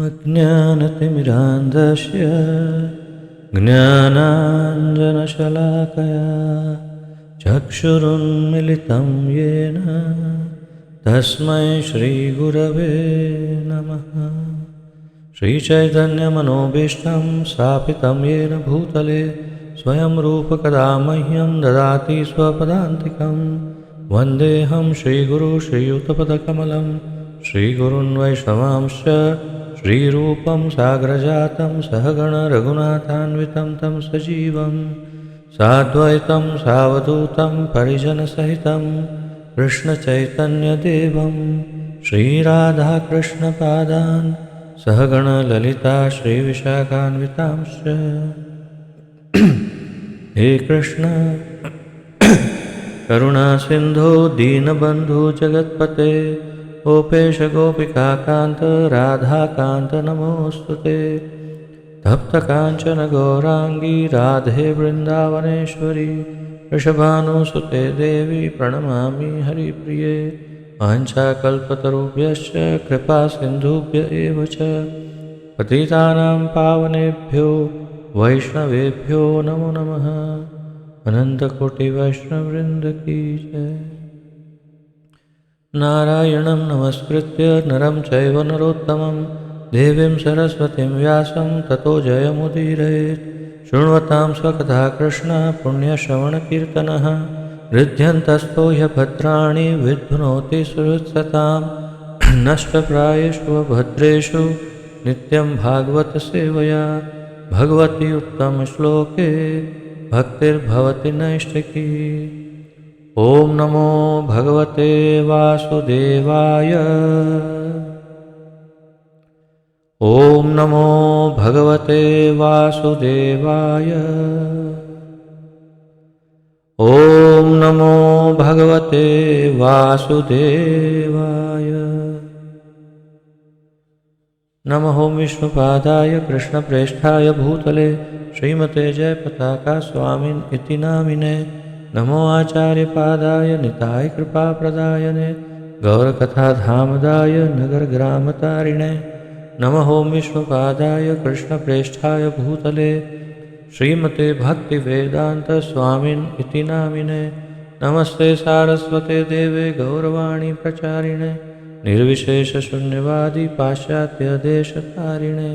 अज्ञानतिमिरान्धस्य ज्ञानाञ्जनशलाकया चक्षुरुन्मिलितं येन तस्मै श्रीगुरवे नमः। श्रीचैतन्यमनोभीष्टं स्थापितं येन भूतले स्वयं रूपकदा मह्यं ददाति स्वपदान्तिकं। वन्देऽहं श्रीगुरु श्रीयुतपदकमलं श्रीगुरुन् वैष्णवांश्च श्रीरूपं साग्रजातं सहगण रघुनाथान्वितं तं सजीवं साद्वैतं सावधूतं परिजनसहितं कृष्णचैतन्यदेवं श्रीराधाकृष्णपादान् सहगण ललिता श्रीविशाखान्वितांश्च। हे कृष्ण करुणा सिंधो दीनबंधु जगत्पते गोपेश गोपिकाकांत राधाकांत नमोस्तुते। तप्त कांचन गौरांगी राधे वृंदावनेश्वरी वृषभानुसुते देवी प्रणमामि हरिप्रिये। वाञ्छाकल्पतरुभ्यश्च कृपा सिन्धुभ्य एव च पतितानां पावनेभ्यो वैष्णवेभ्यो नमो नमः। अनन्तकोटिवैष्णववृन्द की जय। नारायणं नमस्कृत्य नरं चैव नरोत्तमं देवीं सरस्वतीं व्यासं ततो जयमुदीरयेत्। शृण्वतां स्वकथा कृष्ण पुण्यश्रवणकीर्तनः हृद्यन्तस्तो ह्यभद्राणि विध्नोति सुहृत्सतां। नष्टप्रायेषु भद्रेषु नित्यं भागवत सेवया भगवती उत्तमश्लोके भक्तिर्भवति नैष्ठिकी। ॐ नमो भगवते वासुदेवाय। ॐ नमो भगवते वासुदेवाय। ॐ नमो भगवते वासुदेवाय। नमः विष्णुपादाय कृष्णप्रेष्ठाय भूतले श्रीमते जयपताका स्वामिन् इति नामिने। नमो आचार्यपादाय निताय कृपाप्रदायने गौरकथाधामदाय नगरग्रामतारिणे। नमः विष्णुपादाय कृष्णप्रेष्ठाय भूतले श्रीमते भक्तिवेदांत स्वामिन् इति नामिने। नमस्ते सारस्वते देवे गौरवाणी प्रचारिणे निर्विशेष शून्यवादी पाश्चात्य देशतारिणे।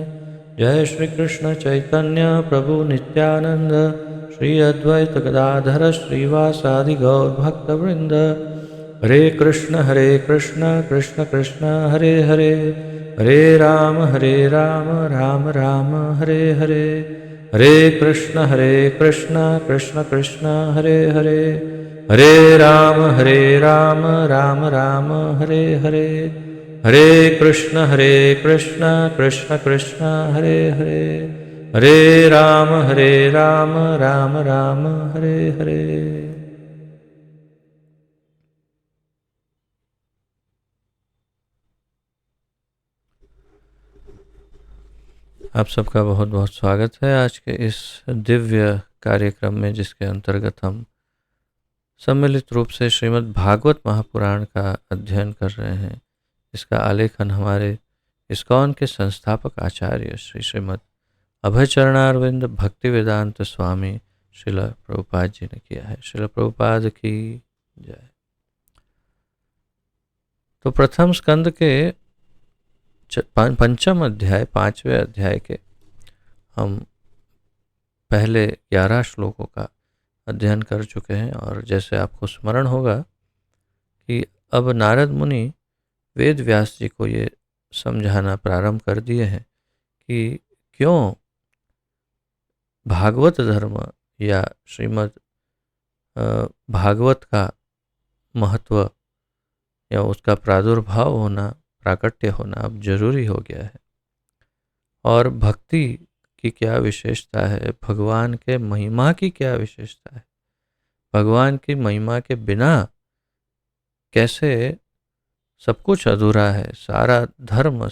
जय श्री कृष्ण चैतन्य प्रभु नित्यानंद श्री अद्वैत गदाधर श्रीवासादि गौर भक्तवृंद। हरे कृष्ण कृष्ण कृष्ण हरे हरे हरे राम राम राम हरे हरे। हरे कृष्ण कृष्ण कृष्ण हरे हरे हरे राम राम राम हरे हरे। हरे कृष्ण कृष्ण कृष्ण हरे हरे हरे राम राम राम हरे हरे। आप सबका बहुत बहुत स्वागत है आज के इस दिव्य कार्यक्रम में, जिसके अंतर्गत हम सम्मिलित रूप से श्रीमद् भागवत महापुराण का अध्ययन कर रहे हैं। इसका आलेखन हमारे इस्कॉन के संस्थापक आचार्य श्री श्रीमद् अभयचरणारविंद भक्तिवेदांत स्वामी श्रील प्रभुपाद जी ने किया है। श्रील प्रभुपाद की जय। तो प्रथम स्कंद के पंचम अध्याय 5वें अध्याय के हम पहले 11 श्लोकों का अध्ययन कर चुके हैं। और जैसे आपको स्मरण होगा कि अब नारद मुनि वेद व्यास जी को ये समझाना प्रारंभ कर दिए हैं कि क्यों भागवत धर्म या श्रीमद् भागवत का महत्व या उसका प्रादुर्भाव होना, प्राकट्य होना अब जरूरी हो गया है। और भक्ति की क्या विशेषता है, भगवान के महिमा की क्या विशेषता है, भगवान की महिमा के बिना कैसे सब कुछ अधूरा है। सारा धर्म,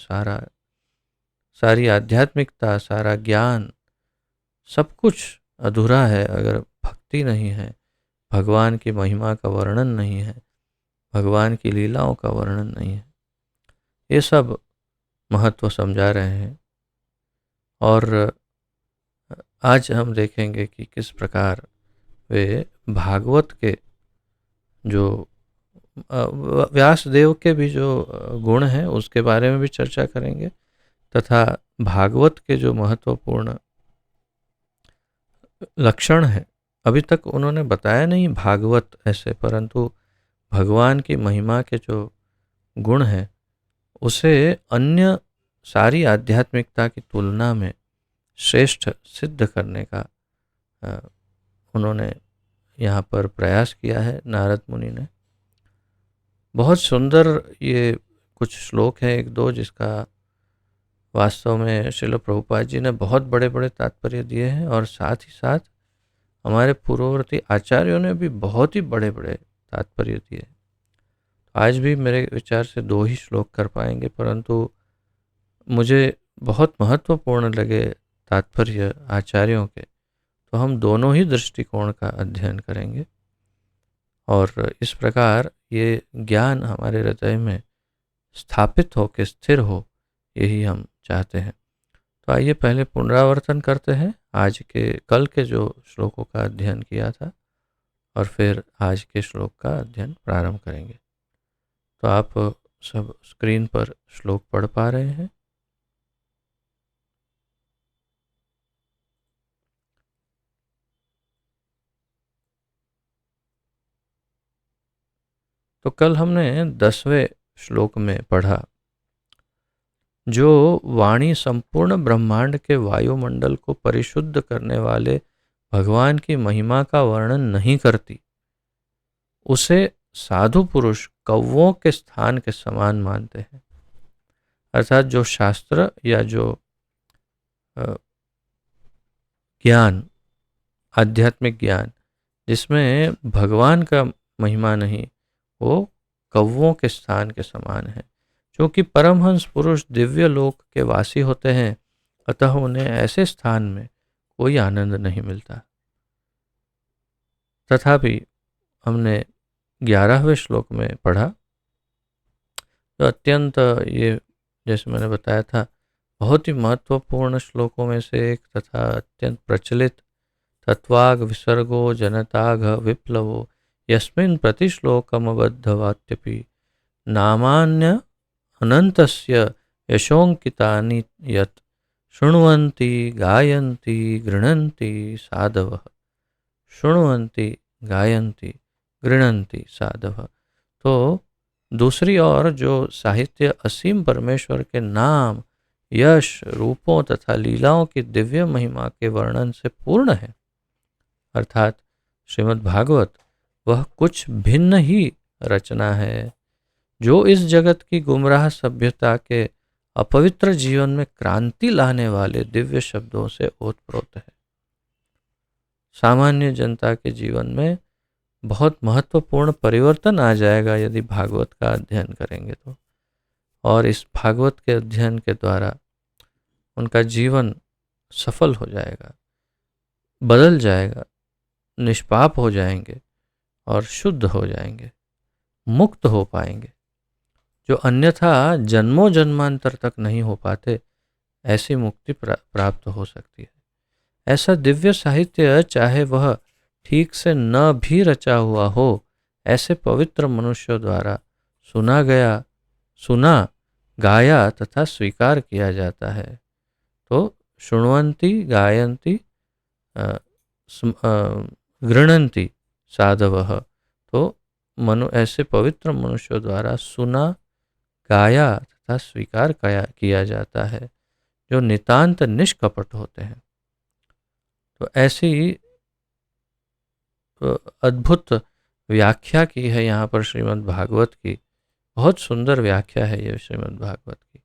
सारी आध्यात्मिकता, सारा ज्ञान, सब कुछ अधूरा है अगर भक्ति नहीं है, भगवान की महिमा का वर्णन नहीं है, भगवान की लीलाओं का वर्णन नहीं है। ये सब महत्व समझा रहे हैं। और आज हम देखेंगे कि किस प्रकार वे भागवत के जो व्यासदेव के भी जो गुण हैं उसके बारे में भी चर्चा करेंगे, तथा भागवत के जो महत्वपूर्ण लक्षण है, अभी तक उन्होंने बताया नहीं भागवत ऐसे, परंतु भगवान की महिमा के जो गुण हैं उसे अन्य सारी आध्यात्मिकता की तुलना में श्रेष्ठ सिद्ध करने का उन्होंने यहाँ पर प्रयास किया है नारद मुनि ने। बहुत सुंदर ये कुछ श्लोक हैं, एक दो, जिसका वास्तव में श्रील प्रभुपाद जी ने बहुत बड़े बड़े तात्पर्य दिए हैं, और साथ ही साथ हमारे पूर्ववर्ती आचार्यों ने भी बहुत ही बड़े बड़े तात्पर्य दिए। आज भी मेरे विचार से दो ही श्लोक कर पाएंगे, परंतु मुझे बहुत महत्वपूर्ण लगे तात्पर्य आचार्यों के, तो हम दोनों ही दृष्टिकोण का अध्ययन करेंगे, और इस प्रकार ये ज्ञान हमारे हृदय में स्थापित हो के स्थिर हो, यही हम चाहते हैं। तो आइए पहले पुनरावर्तन करते हैं आज के कल के जो श्लोकों का अध्ययन किया था, और फिर आज के श्लोक का अध्ययन प्रारंभ करेंगे। तो आप सब स्क्रीन पर श्लोक पढ़ पा रहे हैं। तो कल हमने 10वें श्लोक में पढ़ा, जो वाणी संपूर्ण ब्रह्मांड के वायुमंडल को परिशुद्ध करने वाले भगवान की महिमा का वर्णन नहीं करती, उसे साधु पुरुष कौवों के स्थान के समान मानते हैं। अर्थात जो शास्त्र या जो ज्ञान, आध्यात्मिक ज्ञान जिसमें भगवान का महिमा नहीं, वो कौवों के स्थान के समान है। क्योंकि परमहंस पुरुष दिव्य लोक के वासी होते हैं, अतः उन्हें ऐसे स्थान में कोई आनंद नहीं मिलता। तथापि हमने 11वें श्लोक में पढ़ा, तो अत्यंत ये, जैसे मैंने बताया था, बहुत ही महत्वपूर्ण श्लोकों में से एक, तथा अत्यंत प्रचलित, तत्वाग विसर्गो जनताघ विप्लवो यस्मिन् प्रतिश्लोकमबद्धवात्यपि नामान्य अनन्तस्य यशोंकितानि यत् शृण्वन्ति गायन्ति गृह्णन्ति साधवः। शृण्वन्ति गायन्ति गृह्णन्ति साधवः। तो दूसरी ओर जो साहित्य असीम परमेश्वर के नाम, यश, रूपों तथा लीलाओं की दिव्य महिमा के वर्णन से पूर्ण है, अर्थात श्रीमद् भागवत वह कुछ भिन्न ही रचना है, जो इस जगत की गुमराह सभ्यता के अपवित्र जीवन में क्रांति लाने वाले दिव्य शब्दों से ओतप्रोत है। सामान्य जनता के जीवन में बहुत महत्वपूर्ण परिवर्तन आ जाएगा यदि भागवत का अध्ययन करेंगे तो, और इस भागवत के अध्ययन के द्वारा उनका जीवन सफल हो जाएगा, बदल जाएगा, निष्पाप हो जाएंगे और शुद्ध हो जाएंगे, मुक्त हो पाएंगे, जो अन्यथा जन्मों जन्मांतर तक नहीं हो पाते, ऐसी मुक्ति प्राप्त हो सकती है। ऐसा दिव्य साहित्य, चाहे वह ठीक से न भी रचा हुआ हो, ऐसे पवित्र मनुष्यों द्वारा सुना, गाया तथा स्वीकार किया जाता है। तो शृण्वन्ति गायन्ति गृह्णन्ति साधवः। तो ऐसे पवित्र मनुष्यों द्वारा सुना, गाया तथा स्वीकार किया जाता है, जो नितांत निष्कपट होते हैं। तो ऐसी अद्भुत व्याख्या की है यहाँ पर श्रीमद् भागवत की, बहुत सुंदर व्याख्या है ये श्रीमद् भागवत की,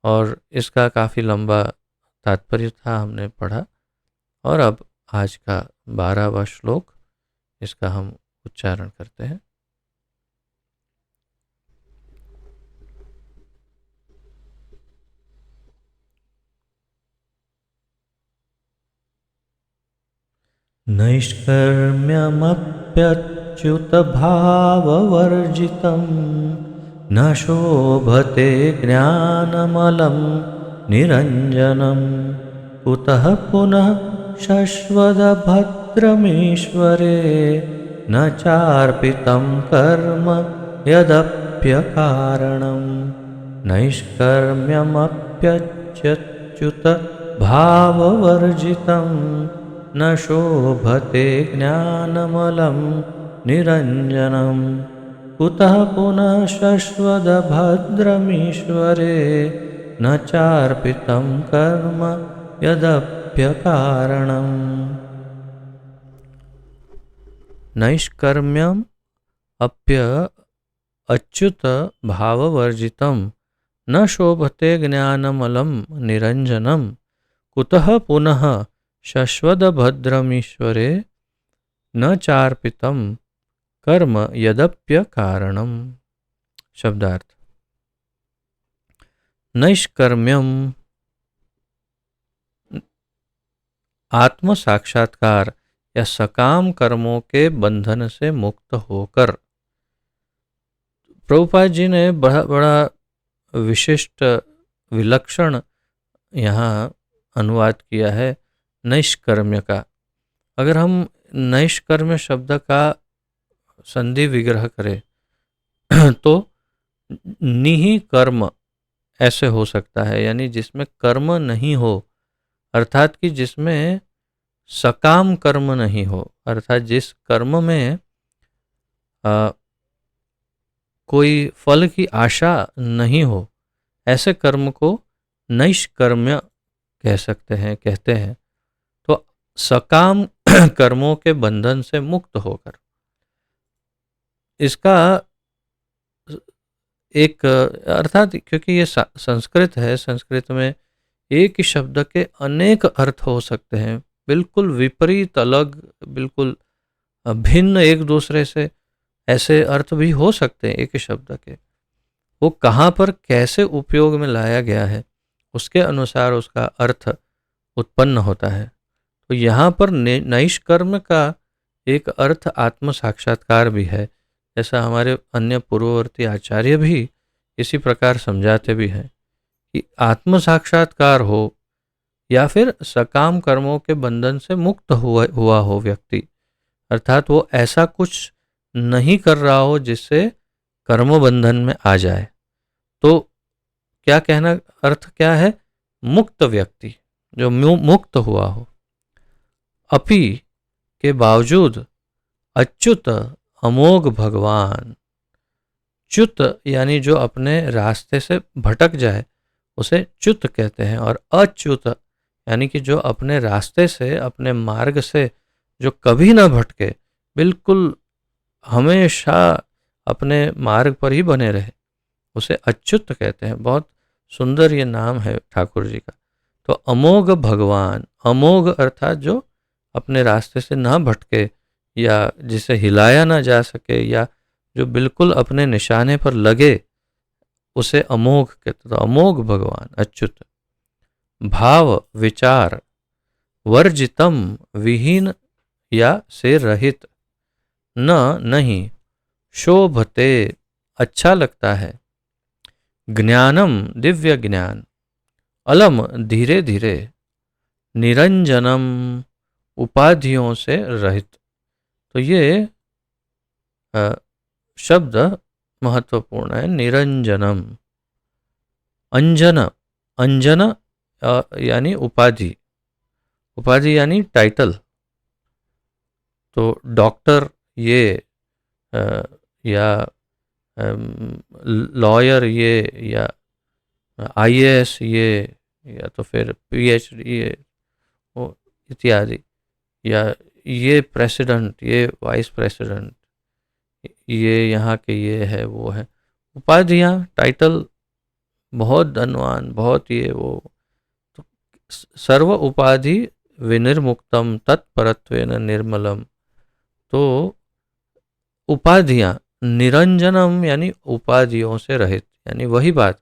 और इसका काफ़ी लंबा तात्पर्य था, हमने पढ़ा। और अब आज का 12वां श्लोक, इसका हम उच्चारण करते हैं। नैष्कर्म्यमप्यच्युतभाववर्जितं न शोभते ज्ञानमलं निरञ्जनं कुतः पुनः शश्वदभद्रमीश्वरे न चार्पितं कर्म यदप्यकारणं नैष्कर्म्यमप्यच्युत भाववर्जितं न शोभते ज्ञानमलं निरञ्जनं कुतः पुनः शश्वदभद्रमीश्वरे न चार्पितं कर्म यदप्यकारणम्। नैष्कर्म्यम अप्य अच्युत भाववर्जितं न शोभते ज्ञानमलं निरञ्जनं कुतः पुनः शश्वदभद्रमीश्वरे न चार्पितं कर्म यदप्यकारणम्। शब्दार्थ। नैष्कर्म्यम आत्म साक्षात्कार या सकाम कर्मों के बंधन से मुक्त होकर। प्रभुपाद जी ने बड़ा विशिष्ट विलक्षण यहाँ अनुवाद किया है नैष्कर्म्य का। अगर हम नैष्कर्म्य शब्द का संधि विग्रह करें तो निहि कर्म ऐसे हो सकता है, यानी जिसमें कर्म नहीं हो, अर्थात कि जिसमें सकाम कर्म नहीं हो, अर्थात जिस कर्म में कोई फल की आशा नहीं हो, ऐसे कर्म को नैष्कर्म्य कह सकते हैं, कहते हैं। तो सकाम कर्मों के बंधन से मुक्त होकर, इसका एक अर्थात क्योंकि ये संस्कृत है, संस्कृत में एक ही शब्द के अनेक अर्थ हो सकते हैं, बिल्कुल विपरीत, अलग, बिल्कुल भिन्न एक दूसरे से ऐसे अर्थ भी हो सकते हैं एक ही शब्द के। वो कहाँ पर कैसे उपयोग में लाया गया है उसके अनुसार उसका अर्थ उत्पन्न होता है। तो यहाँ पर नैष्कर्म का एक अर्थ आत्म साक्षात्कार भी है, जैसा हमारे अन्य पूर्ववर्ती आचार्य भी इसी प्रकार समझाते भी हैं कि आत्म साक्षात्कार हो या फिर सकाम कर्मों के बंधन से मुक्त हुआ हो व्यक्ति, अर्थात वो ऐसा कुछ नहीं कर रहा हो जिससे कर्म बंधन में आ जाए, तो क्या कहना, अर्थ क्या है, मुक्त व्यक्ति जो मुक्त हुआ हो, अपि के बावजूद अच्युत अमोघ भगवान। च्युत यानी जो अपने रास्ते से भटक जाए उसे च्युत कहते हैं, और अच्युत यानी कि जो अपने रास्ते से, अपने मार्ग से जो कभी ना भटके, बिल्कुल हमेशा अपने मार्ग पर ही बने रहे, उसे अच्युत कहते हैं। बहुत सुंदर ये नाम है ठाकुर जी का। तो अमोघ भगवान, अमोघ अर्थात जो अपने रास्ते से ना भटके या जिसे हिलाया ना जा सके या जो बिल्कुल अपने निशाने पर लगे, उसे अमोघ कहते। तो अमोघ भगवान अच्युत। भाव विचार वर्जितम विहीन या से रहित, न नहीं शोभते अच्छा लगता है, ज्ञानम दिव्य ज्ञान, अलम धीरे धीरे, निरंजनम उपाधियों से रहित। तो ये शब्द महत्वपूर्ण है। निरंजनम, अंजन, अंजन यानी उपाधि, उपाधि यानी टाइटल। तो डॉक्टर ये या लॉयर ये, या आईएएस ये, या तो फिर पीएचडी ये इत्यादि, या ये प्रेसिडेंट, ये वाइस प्रेसिडेंट, ये यहाँ के ये है वो है, उपाधियाँ, टाइटल, बहुत धनवान, बहुत ये वो। तो सर्व उपाधि विनिर्मुक्तम तत्परत्वेन निर्मलम। तो उपाधियाँ, निरंजनम यानी उपाधियों से रहित, यानी वही बात,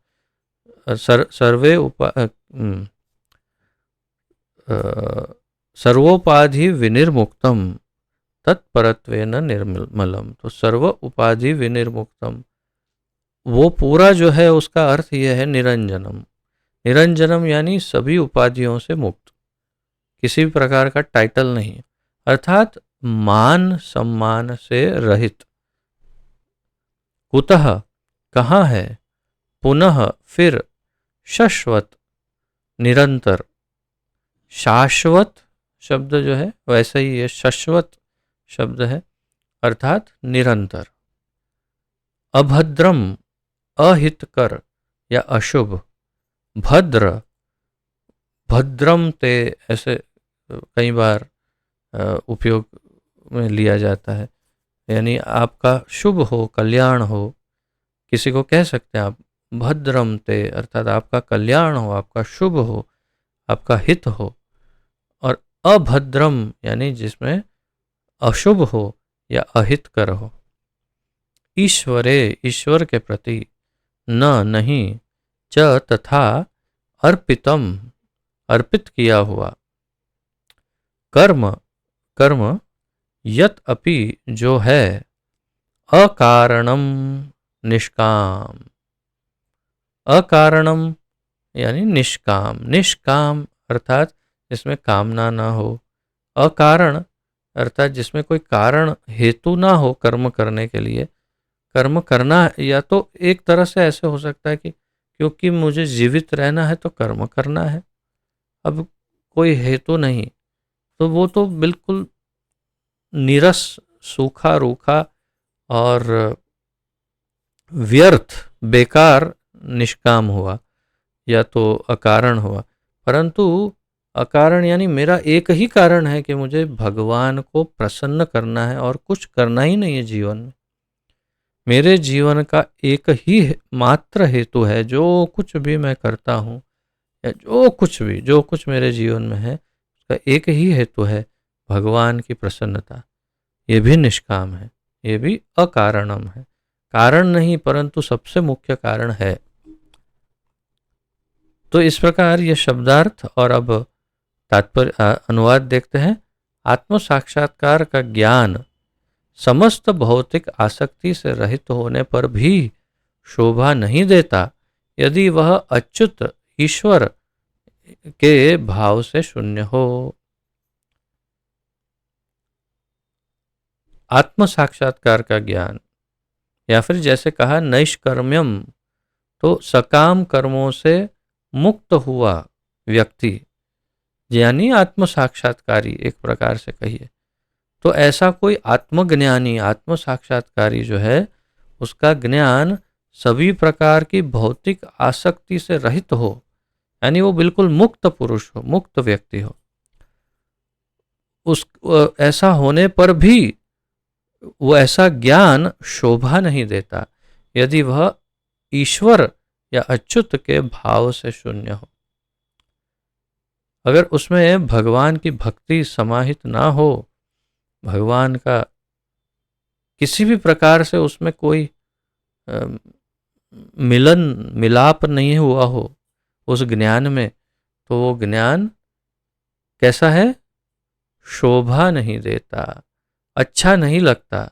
सर्वे सर्वोपाधि विनिर्मुक्तम तत्परत्वेन निर्मलम। तो सर्व उपाधि विनिर्मुक्तम, वो पूरा जो है उसका अर्थ ये है निरंजनम। निरंजनम यानी सभी उपाधियों से मुक्त, किसी भी प्रकार का टाइटल नहीं, अर्थात मान सम्मान से रहित। कुतः कहाँ है, पुनः फिर, शाश्वत निरंतर। शाश्वत शब्द जो है वैसे ही ये शाश्वत शब्द है, अर्थात निरंतर। अभद्रम अहितकर या अशुभ, भद्र भद्रम ते ऐसे कई बार उपयोग में लिया जाता है, यानी आपका शुभ हो, कल्याण हो, किसी को कह सकते हैं आप भद्रम ते, अर्थात आपका कल्याण हो, आपका शुभ हो, आपका हित हो। और अभद्रम यानी जिसमें अशुभ हो या अहितकर हो। ईश्वरे ईश्वर के प्रति, न नहीं, च तथा, अर्पितम अर्पित किया हुआ, कर्म कर्म, यत अपि जो है, अकारणम निष्काम। अकारणम यानी निष्काम, निष्काम अर्थात जिसमें कामना ना हो, अकारण अर्थात जिसमें कोई कारण हेतु ना हो कर्म करने के लिए। कर्म करना या तो एक तरह से ऐसे हो सकता है कि क्योंकि मुझे जीवित रहना है तो कर्म करना है, अब कोई हेतु नहीं, तो वो तो बिल्कुल नीरस, सूखा रूखा और व्यर्थ, बेकार निष्काम हुआ या तो अकारण हुआ। परंतु अकारण यानी मेरा एक ही कारण है कि मुझे भगवान को प्रसन्न करना है और कुछ करना ही नहीं है जीवन में। मेरे जीवन का एक ही मात्र हेतु है, जो कुछ भी मैं करता हूँ या जो कुछ मेरे जीवन में है, उसका एक ही हेतु है, भगवान की प्रसन्नता। ये भी निष्काम है, ये भी अकारणम है, कारण नहीं परंतु सबसे मुख्य कारण है। तो इस प्रकार ये शब्दार्थ, और अब तात्पर्य अनुवाद देखते हैं। आत्म साक्षात्कार का ज्ञान समस्त भौतिक आसक्ति से रहित होने पर भी शोभा नहीं देता यदि वह अच्युत ईश्वर के भाव से शून्य हो। आत्म साक्षात्कार का ज्ञान, या फिर जैसे कहा नैष्कर्म्यम, तो सकाम कर्मों से मुक्त हुआ व्यक्ति, यानी आत्म साक्षात्कारी एक प्रकार से कहिए। तो ऐसा कोई आत्मज्ञानी, आत्म साक्षात्कारी जो है, उसका ज्ञान सभी प्रकार की भौतिक आसक्ति से रहित हो, यानी वो बिल्कुल मुक्त पुरुष हो, मुक्त व्यक्ति हो। उस ऐसा होने पर भी वो ऐसा ज्ञान शोभा नहीं देता यदि वह ईश्वर या अच्युत के भाव से शून्य हो। अगर उसमें भगवान की भक्ति समाहित ना हो, भगवान का किसी भी प्रकार से उसमें कोई मिलन मिलाप नहीं हुआ हो उस ज्ञान में, तो वो ज्ञान कैसा है, शोभा नहीं देता, अच्छा नहीं लगता।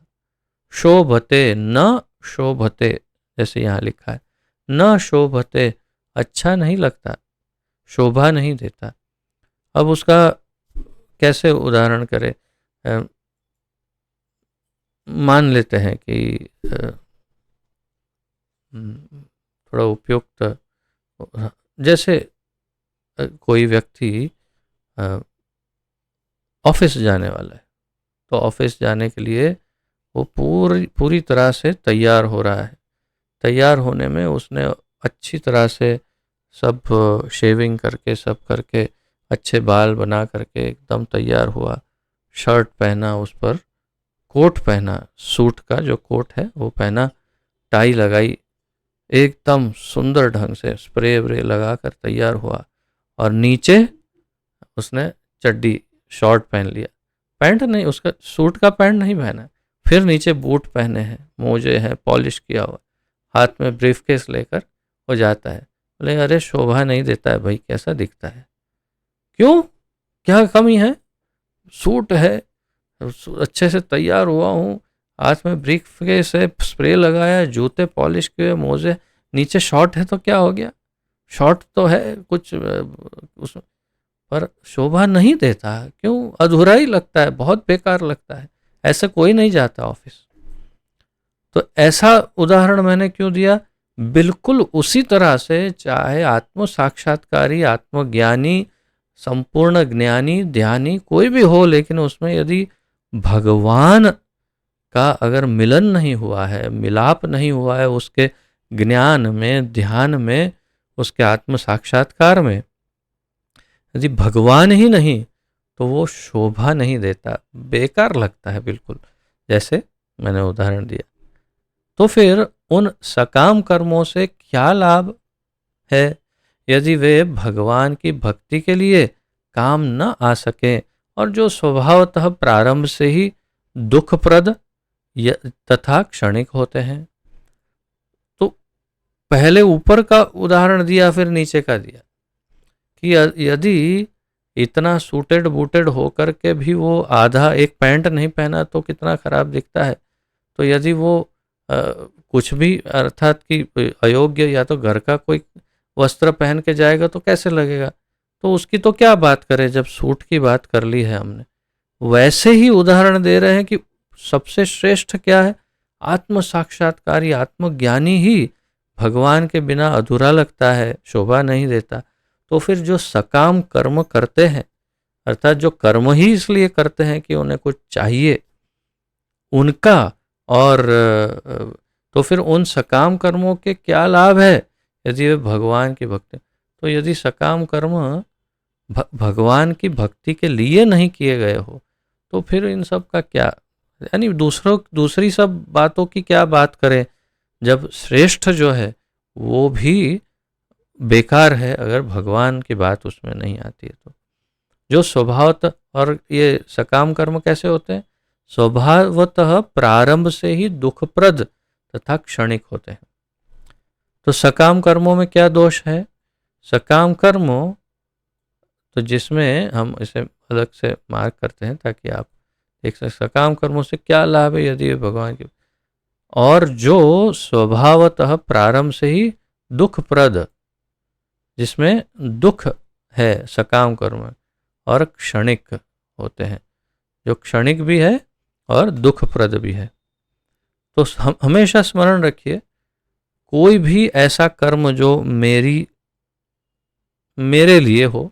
शोभते न शोभते, जैसे यहाँ लिखा है, न शोभते, अच्छा नहीं लगता, शोभा नहीं देता। अब उसका कैसे उदाहरण करें, मान लेते हैं कि थोड़ा उपयुक्त, जैसे कोई व्यक्ति ऑफिस जाने वाला है, तो ऑफिस जाने के लिए वो पूरी तरह से तैयार हो रहा है। तैयार होने में उसने अच्छी तरह से सब शेविंग करके, सब करके, अच्छे बाल बना करके एकदम तैयार हुआ, शर्ट पहना, उस पर कोट पहना, सूट का जो कोट है वो पहना, टाई लगाई, एकदम सुंदर ढंग से स्प्रे व्रे लगा कर तैयार हुआ, और नीचे उसने चड्डी शॉर्ट पहन लिया, पैंट नहीं, उसका सूट का पैंट नहीं पहना, फिर नीचे बूट पहने हैं, मोजे हैं, पॉलिश किया हुआ, हाथ में ब्रीफकेस लेकर वो जाता है। बोले अरे शोभा नहीं देता है भाई, कैसा दिखता है, क्यों, क्या कमी है, सूट है, अच्छे से तैयार हुआ हूँ, हाथ में ब्रीफ से स्प्रे लगाया, जूते पॉलिश किए, मोजे, नीचे शॉर्ट है तो क्या हो गया, शॉर्ट तो है कुछ उस पर शोभा नहीं देता। क्यों? अधूरा ही लगता है, बहुत बेकार लगता है, ऐसे कोई नहीं जाता ऑफिस। तो ऐसा उदाहरण मैंने क्यों दिया? बिल्कुल उसी तरह से चाहे आत्म साक्षात्कारी, आत्मज्ञानी, संपूर्ण ज्ञानी, ध्यानी कोई भी हो, लेकिन उसमें यदि भगवान का अगर मिलन नहीं हुआ है, मिलाप नहीं हुआ है उसके ज्ञान में, ध्यान में, उसके आत्म साक्षात्कार में, यदि भगवान ही नहीं तो वो शोभा नहीं देता, बेकार लगता है बिल्कुल, जैसे मैंने उदाहरण दिया। तो फिर उन सकाम कर्मों से क्या लाभ है यदि वे भगवान की भक्ति के लिए काम न आ सके और जो स्वभावतः प्रारंभ से ही दुखप्रद तथा क्षणिक होते हैं। तो पहले ऊपर का उदाहरण दिया, फिर नीचे का दिया कि यदि इतना सूटेड बूटेड होकर के भी वो आधा एक पैंट नहीं पहना तो कितना खराब दिखता है। तो यदि वो कुछ भी अर्थात कि अयोग्य या तो घर का कोई वस्त्र पहन के जाएगा तो कैसे लगेगा? तो उसकी तो क्या बात करें जब सूट की बात कर ली है हमने। वैसे ही उदाहरण दे रहे हैं कि सबसे श्रेष्ठ क्या है? आत्म साक्षात्कारी, आत्मज्ञानी ही भगवान के बिना अधूरा लगता है, शोभा नहीं देता। तो फिर जो सकाम कर्म करते हैं, अर्थात जो कर्म ही इसलिए करते हैं कि उन्हें कुछ चाहिए उनका, और तो फिर उन सकाम कर्मों के क्या लाभ है यदि वे भगवान की भक्ति। तो यदि सकाम कर्म भगवान की भक्ति के लिए नहीं किए गए हो तो फिर इन सब का क्या, यानी दूसरी सब बातों की क्या बात करें जब श्रेष्ठ जो है वो भी बेकार है अगर भगवान की बात उसमें नहीं आती है। तो जो स्वभावतः, और ये सकाम कर्म कैसे होते हैं? स्वभावतः प्रारंभ से ही दुखप्रद तथा क्षणिक होते हैं। तो सकाम कर्मों में क्या दोष है? सकाम कर्मों तो जिसमें हम इसे अलग से मार्क करते हैं ताकि आप देख सकें सकाम कर्मों से क्या लाभ है यदि भगवान के, और जो स्वभावतः प्रारंभ से ही दुखप्रद, जिसमें दुख है सकाम कर्म, और क्षणिक होते हैं, जो क्षणिक भी है और दुखप्रद भी है। तो हमेशा स्मरण रखिए, कोई भी ऐसा कर्म जो मेरे लिए हो,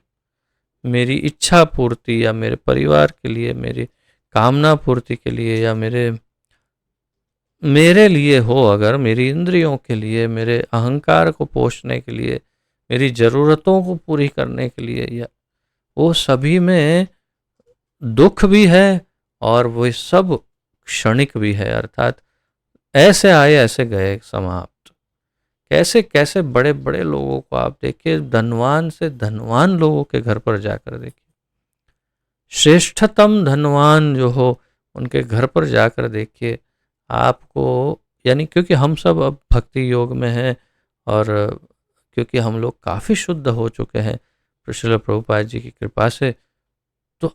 मेरी इच्छा पूर्ति या मेरे परिवार के लिए, मेरी कामना पूर्ति के लिए, या मेरे लिए हो, अगर मेरी इंद्रियों के लिए, मेरे अहंकार को पोषने के लिए, मेरी ज़रूरतों को पूरी करने के लिए, या वो सभी में दुख भी है और वो सब क्षणिक भी है, अर्थात ऐसे आए ऐसे गए, समाप्त। कैसे कैसे बड़े बड़े लोगों को आप देखिए, धनवान से धनवान लोगों के घर पर जाकर देखिए, श्रेष्ठतम धनवान जो हो उनके घर पर जाकर देखिए आपको, यानी क्योंकि हम सब अब भक्ति योग में हैं और क्योंकि हम लोग काफ़ी शुद्ध हो चुके हैं श्रील प्रभुपाद जी की कृपा से, तो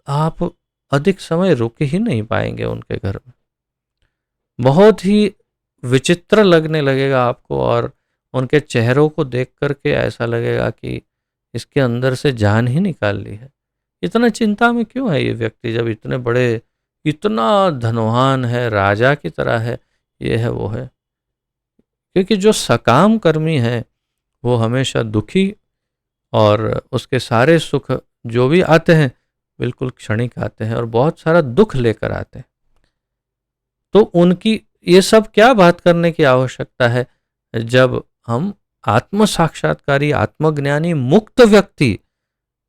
आप अधिक समय रुक ही नहीं पाएंगे उनके घर में। बहुत ही विचित्र लगने लगेगा आपको, और उनके चेहरों को देख करके ऐसा लगेगा कि इसके अंदर से जान ही निकाल ली है। इतना चिंता में क्यों है ये व्यक्ति, जब इतने बड़े, इतना धनवान है, राजा की तरह है, ये है वो है। क्योंकि जो सकाम कर्मी है वो हमेशा दुखी, और उसके सारे सुख जो भी आते हैं बिल्कुल क्षणिक आते हैं और बहुत सारा दुख लेकर आते हैं। तो उनकी ये सब क्या बात करने की आवश्यकता है जब हम आत्म साक्षात्कारी, आत्मज्ञानी, मुक्त व्यक्ति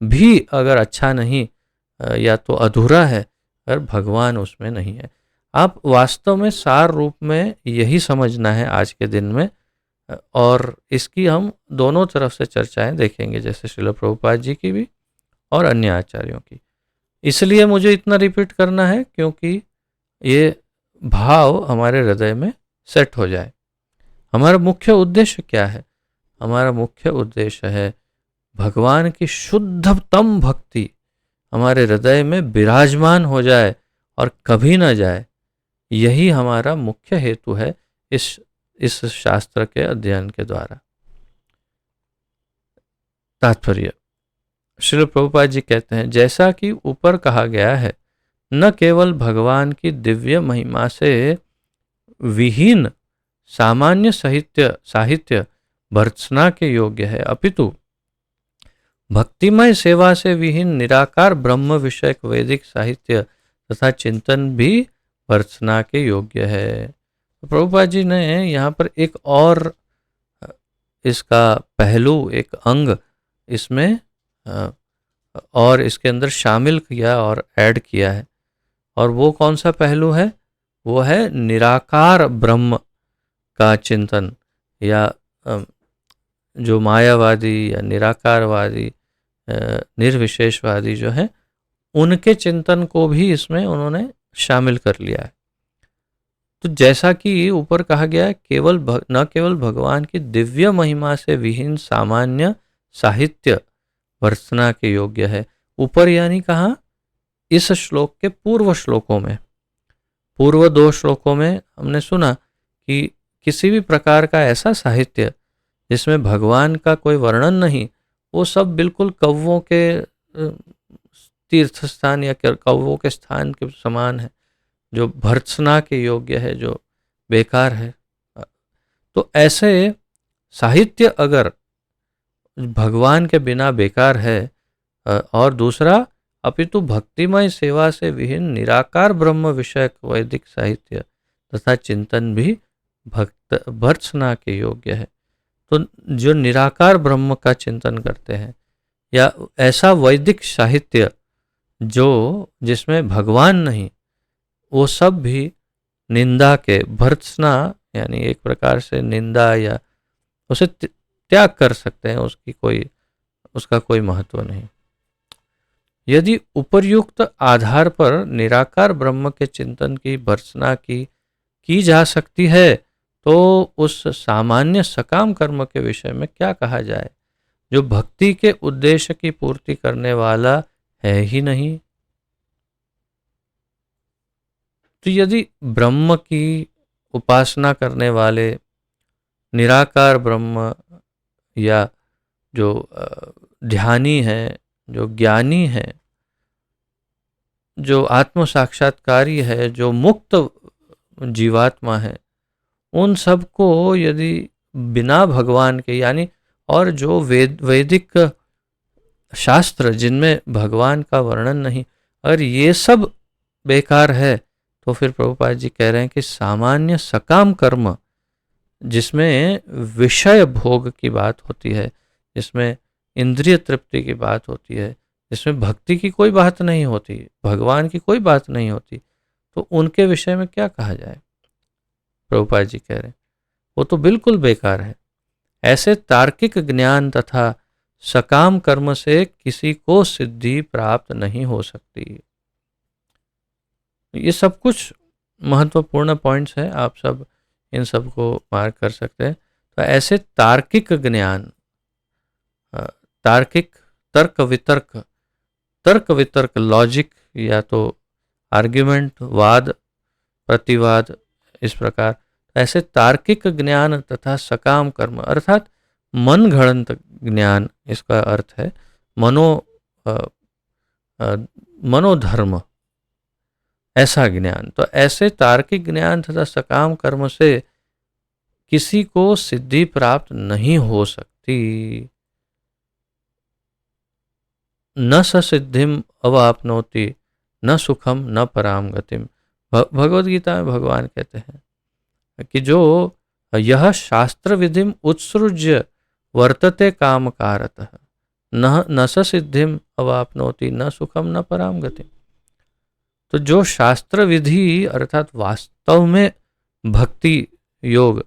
भी अगर अच्छा नहीं या तो अधूरा है, अगर भगवान उसमें नहीं है। आप वास्तव में सार रूप में यही समझना है आज के दिन में, और इसकी हम दोनों तरफ से चर्चाएं देखेंगे, जैसे श्रील प्रभुपाद जी की भी और अन्य आचार्यों की। इसलिए मुझे इतना रिपीट करना है क्योंकि ये भाव हमारे हृदय में सेट हो जाए। हमारा मुख्य उद्देश्य क्या है? हमारा मुख्य उद्देश्य है भगवान की शुद्धतम भक्ति हमारे हृदय में विराजमान हो जाए और कभी ना जाए, यही हमारा मुख्य हेतु है इस शास्त्र के अध्ययन के द्वारा। तात्पर्य, श्रील प्रभुपाद जी कहते हैं, जैसा कि ऊपर कहा गया है, न केवल भगवान की दिव्य महिमा से विहीन सामान्य साहित्य भर्त्सना के योग्य है, अपितु भक्तिमय सेवा से विहीन निराकार ब्रह्म विषयक वैदिक साहित्य तथा चिंतन भी भर्त्सना के योग्य है। तो प्रभुपाद जी ने यहाँ पर एक और इसका पहलू, एक अंग इसमें और इसके अंदर शामिल किया और ऐड किया है। और वो कौन सा पहलू है? वो है निराकार ब्रह्म का चिंतन, या जो मायावादी या निराकारवादी निर्विशेषवादी जो है, उनके चिंतन को भी इसमें उन्होंने शामिल कर लिया है। तो जैसा कि ऊपर कहा गया है, न केवल भगवान की दिव्य महिमा से विहीन सामान्य साहित्य भर्त्सना के योग्य है। ऊपर यानी कहाँ? इस श्लोक के पूर्व श्लोकों में, पूर्व 2 श्लोकों में हमने सुना कि किसी भी प्रकार का ऐसा साहित्य जिसमें भगवान का कोई वर्णन नहीं, वो सब बिल्कुल कौवों के तीर्थ स्थान या कौवों के स्थान के समान है, जो भर्त्सना के योग्य है, जो बेकार है। तो ऐसे साहित्य अगर भगवान के बिना बेकार है, और दूसरा अपितु भक्तिमय सेवा से विहीन निराकार ब्रह्म विषयक वैदिक साहित्य तथा चिंतन भी भर्त्सना के योग्य है। तो जो निराकार ब्रह्म का चिंतन करते हैं, या ऐसा वैदिक साहित्य जो जिसमें भगवान नहीं, वो सब भी निंदा के, भर्त्सना यानी एक प्रकार से निंदा, या उसे त्याग कर सकते हैं, उसका कोई महत्व नहीं। यदि उपर्युक्त आधार पर निराकार ब्रह्म के चिंतन की भर्त्सना की जा सकती है, तो उस सामान्य सकाम कर्म के विषय में क्या कहा जाए, जो भक्ति के उद्देश्य की पूर्ति करने वाला है ही नहीं। तो यदि ब्रह्म की उपासना करने वाले निराकार ब्रह्म, या जो ध्यानी है, जो ज्ञानी है, जो आत्म साक्षात्कारी है, जो मुक्त जीवात्मा है, उन सब को यदि बिना भगवान के, यानी और जो वैदिक शास्त्र जिनमें भगवान का वर्णन नहीं, अगर ये सब बेकार है, तो फिर प्रभुपाद जी कह रहे हैं कि सामान्य सकाम कर्म, जिसमें विषय भोग की बात होती है, जिसमें इंद्रिय तृप्ति की बात होती है, जिसमें भक्ति की कोई बात नहीं होती, भगवान की कोई बात नहीं होती, तो उनके विषय में क्या कहा जाए? प्रभुपाद जी कह रहे हैं वो तो बिल्कुल बेकार है। ऐसे तार्किक ज्ञान तथा सकाम कर्म से किसी को सिद्धि प्राप्त नहीं हो सकती। ये सब कुछ महत्वपूर्ण पॉइंट्स हैं, आप सब इन सब को मार्क कर सकते हैं। तो ऐसे तार्किक ज्ञान, तार्किक तर्क वितर्क लॉजिक, या तो आर्ग्यूमेंट, वाद प्रतिवाद, इस प्रकार ऐसे तार्किक ज्ञान तथा सकाम कर्म, अर्थात मन घड़ंत ज्ञान, इसका अर्थ है मनोधर्म, ऐसा ज्ञान। तो ऐसे तार्किक ज्ञान तथा सकाम कर्म से किसी को सिद्धि प्राप्त नहीं हो सकती। न स सिद्धिम अवाप्नोति न सुखम न पराम गतिम। भगवद गीता में भगवान कहते हैं कि जो यह शास्त्र विधिम उत्सृज्य वर्तते कामकारतः न स सिद्धिम अवाप्नोति न सुखम न पराम गतिम। तो जो शास्त्र विधि अर्थात वास्तव में भक्ति योग,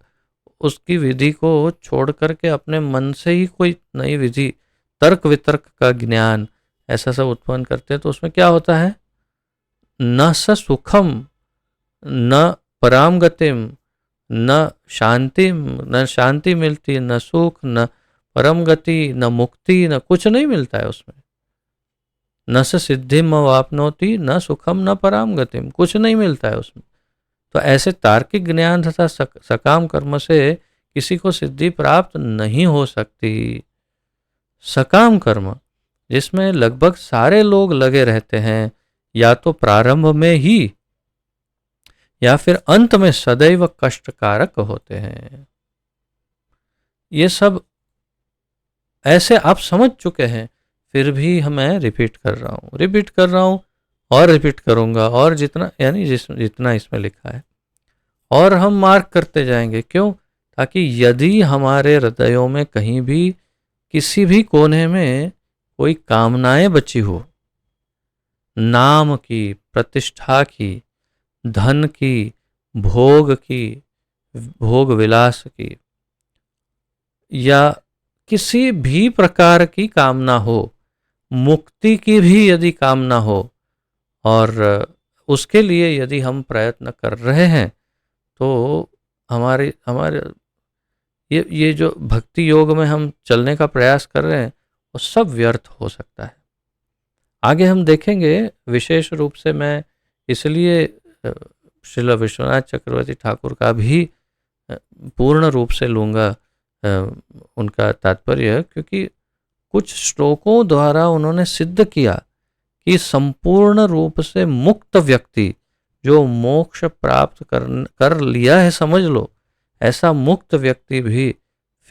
उसकी विधि को छोड़ करके अपने मन से ही कोई नई विधि, तर्क वितर्क का ज्ञान ऐसा सब उत्पन्न करते हैं, तो उसमें क्या होता है? न स सुखम न पराम गतिम, न शांति मिलती, न सुख, न परम गति, न मुक्ति, न कुछ नहीं मिलता है उसमें। न स सिद्धिम अवाप्नोति न सुखम न पराम गतिम, कुछ नहीं मिलता है उसमें। तो ऐसे तार्किक ज्ञान तथा सकाम कर्म से किसी को सिद्धि प्राप्त नहीं हो सकती। सकाम कर्म जिसमें लगभग सारे लोग लगे रहते हैं, या तो प्रारंभ में ही या फिर अंत में सदैव कष्टकारक होते हैं। ये सब ऐसे आप समझ चुके हैं, फिर भी मैं रिपीट कर रहा हूँ और रिपीट करूंगा, और जितना यानी जितना इसमें लिखा है, और हम मार्क करते जाएंगे। क्यों? ताकि यदि हमारे हृदयों में कहीं भी किसी भी कोने में कोई कामनाएं बची हो, नाम की, प्रतिष्ठा की, धन की, भोग की, भोग विलास की, या किसी भी प्रकार की कामना हो, मुक्ति की भी यदि कामना हो, और उसके लिए यदि हम प्रयत्न कर रहे हैं, तो हमारे हमारे ये जो भक्ति योग में हम चलने का प्रयास कर रहे हैं, वो सब व्यर्थ हो सकता है। आगे हम देखेंगे, विशेष रूप से मैं इसलिए श्रील विश्वनाथ चक्रवर्ती ठाकुर का भी पूर्ण रूप से लूँगा उनका तात्पर्य, क्योंकि कुछ श्लोकों द्वारा उन्होंने सिद्ध किया कि संपूर्ण रूप से मुक्त व्यक्ति जो मोक्ष प्राप्त कर लिया है, समझ लो, ऐसा मुक्त व्यक्ति भी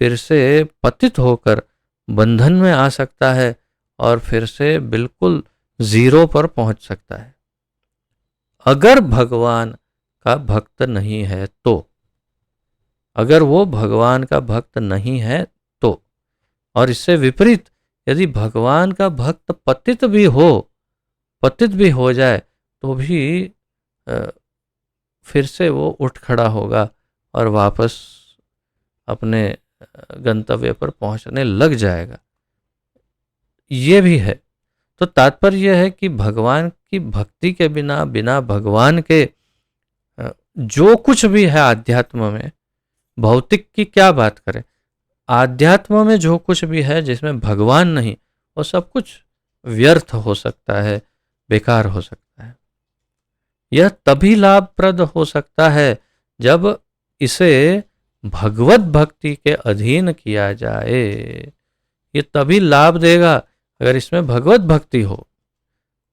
फिर से पतित होकर बंधन में आ सकता है और फिर से बिल्कुल जीरो पर पहुंच सकता है, अगर भगवान का भक्त नहीं है तो। अगर वो भगवान का भक्त नहीं है तो, और इससे विपरीत यदि भगवान का भक्त पतित भी हो जाए, तो भी फिर से वो उठ खड़ा होगा और वापस अपने गंतव्य पर पहुंचने लग जाएगा। ये भी है। तो तात्पर्य यह है कि भगवान की भक्ति के बिना भगवान के जो कुछ भी है आध्यात्म में, भौतिक की क्या बात करें, आध्यात्म में जो कुछ भी है जिसमें भगवान नहीं, वो सब कुछ व्यर्थ हो सकता है, बेकार हो सकता है। यह तभी लाभप्रद हो सकता है जब इसे भगवत भक्ति के अधीन किया जाए। ये तभी लाभ देगा अगर इसमें भगवत भक्ति हो।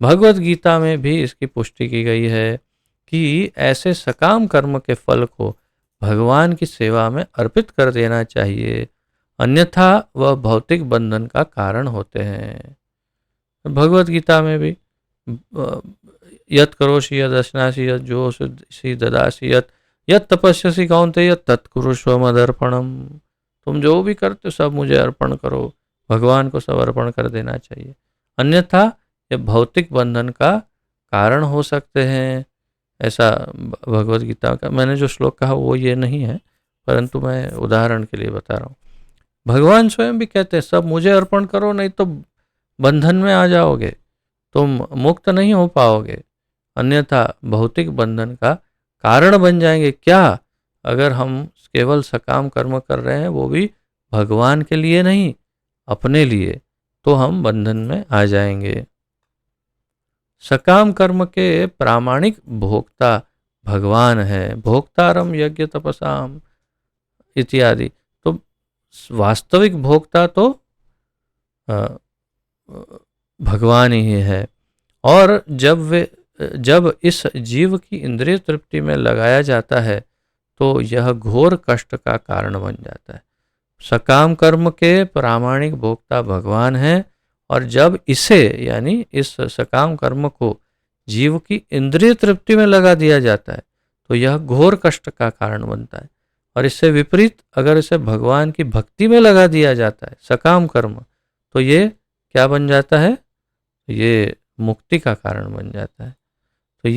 भगवत गीता में भी इसकी पुष्टि की गई है कि ऐसे सकाम कर्म के फल को भगवान की सेवा में अर्पित कर देना चाहिए, अन्यथा वह भौतिक बंधन का कारण होते हैं। भगवत गीता में भी यत् करोषि यद् अश्नासि यद् जोषसि ददासि यत् तपस्यसि कौन्तेय तत्कुरुष्व मदर्पणम। तुम जो भी करते हो सब मुझे अर्पण करो, भगवान को सब अर्पण कर देना चाहिए, अन्यथा ये भौतिक बंधन का कारण हो सकते हैं। ऐसा भगवत गीता का मैंने जो श्लोक कहा वो ये नहीं है, परंतु मैं उदाहरण के लिए बता रहा हूँ। भगवान स्वयं भी कहते हैं सब मुझे अर्पण करो, नहीं तो बंधन में आ जाओगे, तुम मुक्त नहीं हो पाओगे, अन्यथा भौतिक बंधन का कारण बन जाएंगे। क्या? अगर हम केवल सकाम कर्म कर रहे हैं, वो भी भगवान के लिए नहीं, अपने लिए, तो हम बंधन में आ जाएंगे। सकाम कर्म के प्रामाणिक भोक्ता भगवान है, भोक्तारम यज्ञ तपसाम इत्यादि। तो वास्तविक भोक्ता तो भगवान ही है। और जब इस जीव की इंद्रिय तृप्ति में लगाया जाता है, तो यह घोर कष्ट का कारण बन जाता है। सकाम कर्म के प्रामाणिक भोक्ता भगवान है, और जब इसे यानी इस सकाम कर्म को जीव की इंद्रिय तृप्ति में लगा दिया जाता है, तो यह घोर कष्ट का कारण बनता है। और इससे विपरीत अगर इसे भगवान की भक्ति में लगा दिया जाता है सकाम कर्म, तो ये क्या बन जाता है? ये मुक्ति का कारण बन जाता है। तो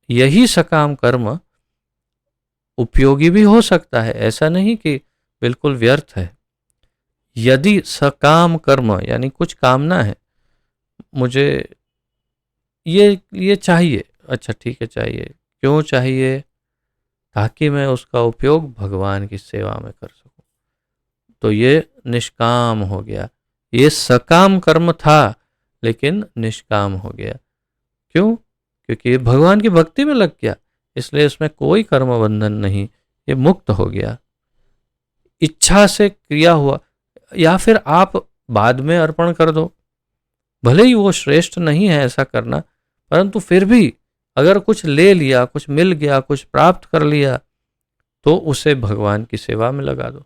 यही सकाम कर्म उपयोगी भी हो सकता है, ऐसा नहीं कि बिल्कुल व्यर्थ है। यदि सकाम कर्म यानी कुछ कामना है, मुझे ये चाहिए, अच्छा ठीक है चाहिए, क्यों चाहिए? ताकि मैं उसका उपयोग भगवान की सेवा में कर सकूं, तो ये निष्काम हो गया। ये सकाम कर्म था लेकिन निष्काम हो गया। क्यों? क्योंकि भगवान की भक्ति में लग गया। इसलिए इसमें कोई कर्म बंधन नहीं, ये मुक्त हो गया। इच्छा से क्रिया हुआ, या फिर आप बाद में अर्पण कर दो, भले ही वो श्रेष्ठ नहीं है ऐसा करना, परंतु फिर भी अगर कुछ ले लिया, कुछ मिल गया, कुछ प्राप्त कर लिया, तो उसे भगवान की सेवा में लगा दो,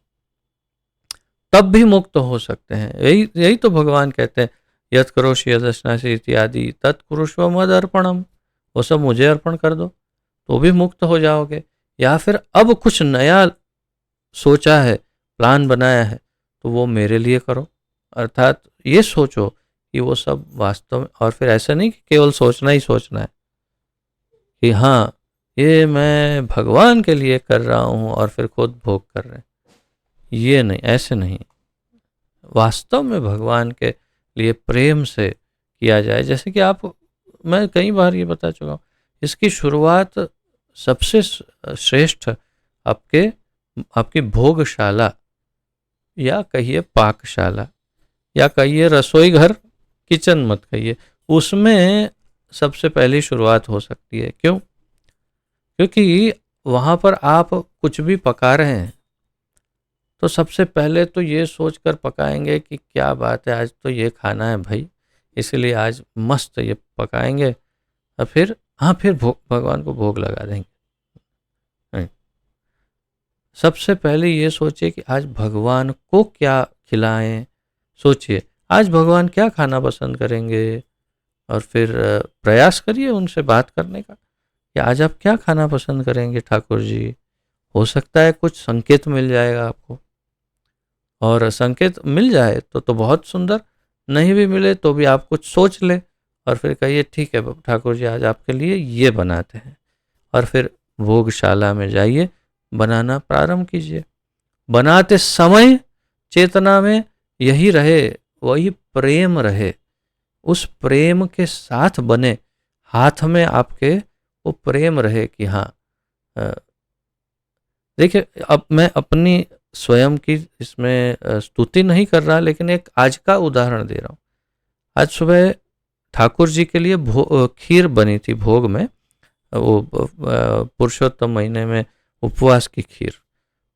तब भी मुक्त हो सकते हैं। यही यही तो भगवान कहते हैं, यत करोषि यदश्नासि इत्यादि तत्कुरुष्व मद अर्पणम, वो सब मुझे अर्पण कर दो तो भी मुक्त हो जाओगे। या फिर अब कुछ नया सोचा है, प्लान बनाया है, तो वो मेरे लिए करो, अर्थात ये सोचो कि वो सब वास्तव में, और फिर ऐसा नहीं कि केवल सोचना ही सोचना है कि हाँ ये मैं भगवान के लिए कर रहा हूँ और फिर खुद भोग कर रहे हैं, ये नहीं, ऐसे नहीं। वास्तव में भगवान के लिए प्रेम से किया जाए। जैसे कि आप, मैं कई बार ये बता चुका हूँ, इसकी शुरुआत सबसे श्रेष्ठ आपके आपकी भोगशाला, या कहिए पाकशाला, या कहिए रसोई घर, किचन मत कहिए, उसमें सबसे पहली शुरुआत हो सकती है। क्यों? क्योंकि वहाँ पर आप कुछ भी पका रहे हैं तो सबसे पहले तो ये सोचकर पकाएंगे कि क्या बात है, आज तो ये खाना है भाई, इसलिए आज मस्त ये पकाएंगे, और फिर हाँ, फिर भगवान को भोग लगा देंगे। नहीं। सबसे पहले ये सोचिए कि आज भगवान को क्या खिलाएं। सोचिए आज भगवान क्या खाना पसंद करेंगे, और फिर प्रयास करिए उनसे बात करने का कि आज आप क्या खाना पसंद करेंगे ठाकुर जी। हो सकता है कुछ संकेत मिल जाएगा आपको, और संकेत मिल जाए तो बहुत सुंदर, नहीं भी मिले तो भी आप कुछ सोच ले और फिर कहिए ठीक है ठाकुर जी, आज आपके लिए ये बनाते हैं, और फिर भोगशाला में जाइए, बनाना प्रारंभ कीजिए। बनाते समय चेतना में यही रहे, वही प्रेम रहे, उस प्रेम के साथ बने, हाथ में आपके वो प्रेम रहे कि हाँ। देखिए, अब मैं अपनी स्वयं की इसमें स्तुति नहीं कर रहा, लेकिन एक आज का उदाहरण दे रहा हूँ। आज सुबह ठाकुर जी के लिए खीर बनी थी भोग में, वो पुरुषोत्तम महीने में उपवास की खीर।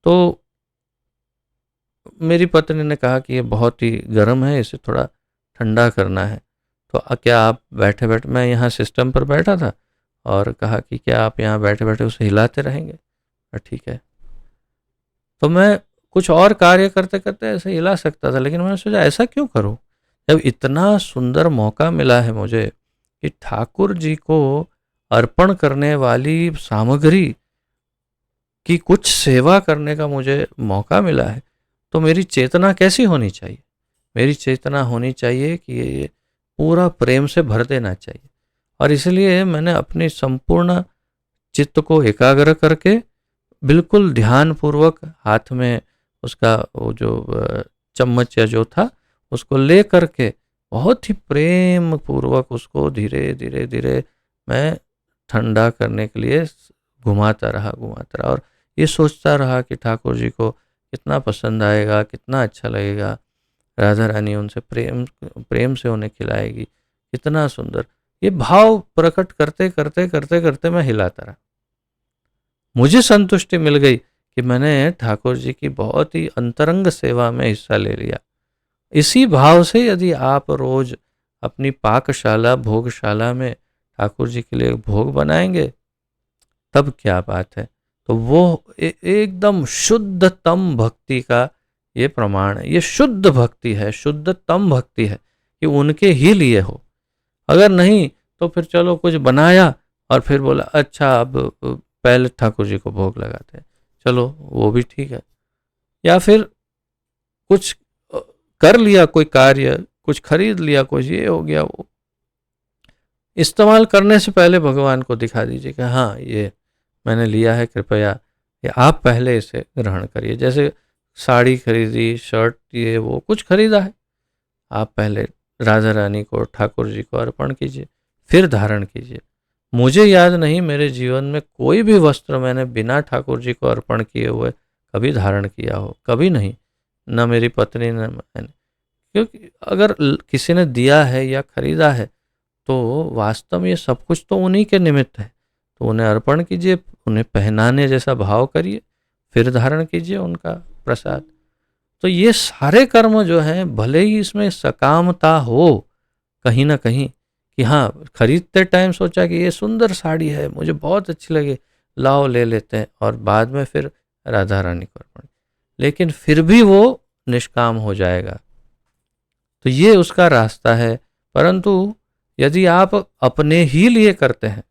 तो मेरी पत्नी ने कहा कि ये बहुत ही गर्म है, इसे थोड़ा ठंडा करना है। तो क्या आप बैठे बैठे, मैं यहाँ सिस्टम पर बैठा था, और कहा कि क्या आप यहाँ बैठे बैठे उसे हिलाते रहेंगे? ठीक है। तो मैं कुछ और कार्य करते करते ऐसे हिला सकता था, लेकिन मैंने सोचा ऐसा क्यों करूं, जब इतना सुंदर मौका मिला है मुझे कि ठाकुर जी को अर्पण करने वाली सामग्री की कुछ सेवा करने का मुझे मौका मिला है, तो मेरी चेतना कैसी होनी चाहिए? मेरी चेतना होनी चाहिए कि ये पूरा प्रेम से भर देना चाहिए। और इसलिए मैंने अपनी संपूर्ण चित्त को एकाग्र करके बिल्कुल ध्यानपूर्वक हाथ में उसका वो जो चम्मच या जो था उसको ले करके बहुत ही प्रेम पूर्वक उसको धीरे धीरे धीरे मैं ठंडा करने के लिए घुमाता रहा, और ये सोचता रहा कि ठाकुर जी को कितना पसंद आएगा, कितना अच्छा लगेगा, राधा रानी उनसे प्रेम प्रेम से उन्हें खिलाएगी, कितना सुंदर। ये भाव प्रकट करते करते करते करते मैं हिलाता रहा। मुझे संतुष्टि मिल गई कि मैंने ठाकुर जी की बहुत ही अंतरंग सेवा में हिस्सा ले लिया। इसी भाव से यदि आप रोज अपनी पाकशाला भोगशाला में ठाकुर जी के लिए भोग बनाएंगे, तब क्या बात है। तो वो एकदम शुद्धतम भक्ति का ये प्रमाण है, ये शुद्ध भक्ति है, शुद्धतम भक्ति है कि उनके ही लिए हो। अगर नहीं तो फिर चलो कुछ बनाया और फिर बोला अच्छा अब पहले ठाकुर जी को भोग लगाते हैं, चलो वो भी ठीक है। या फिर कुछ कर लिया, कोई कार्य, कुछ खरीद लिया, कुछ ये हो गया, वो इस्तेमाल करने से पहले भगवान को दिखा दीजिए कि हाँ ये मैंने लिया है, कृपया ये आप पहले इसे ग्रहण करिए। जैसे साड़ी खरीदी, शर्ट, ये वो कुछ खरीदा है, आप पहले राधा रानी को, ठाकुर जी को अर्पण कीजिए, फिर धारण कीजिए। मुझे याद नहीं मेरे जीवन में कोई भी वस्त्र मैंने बिना ठाकुर जी को अर्पण किए हुए कभी धारण किया हो, कभी नहीं, न मेरी पत्नी न मैंने। क्योंकि अगर किसी ने दिया है या खरीदा है तो वास्तव में ये सब कुछ तो उन्हीं के निमित्त है, तो उन्हें अर्पण कीजिए, उन्हें पहनाने जैसा भाव करिए, फिर धारण कीजिए उनका प्रसाद। तो ये सारे कर्म जो हैं, भले ही इसमें सकामता हो कहीं ना कहीं, कि हाँ खरीदते टाइम सोचा कि ये सुंदर साड़ी है, मुझे बहुत अच्छी लगे, लाओ ले लेते हैं, और बाद में फिर राधा रानी को अर्पण, लेकिन फिर भी वो निष्काम हो जाएगा। तो ये उसका रास्ता है। परंतु यदि आप अपने ही लिए करते हैं,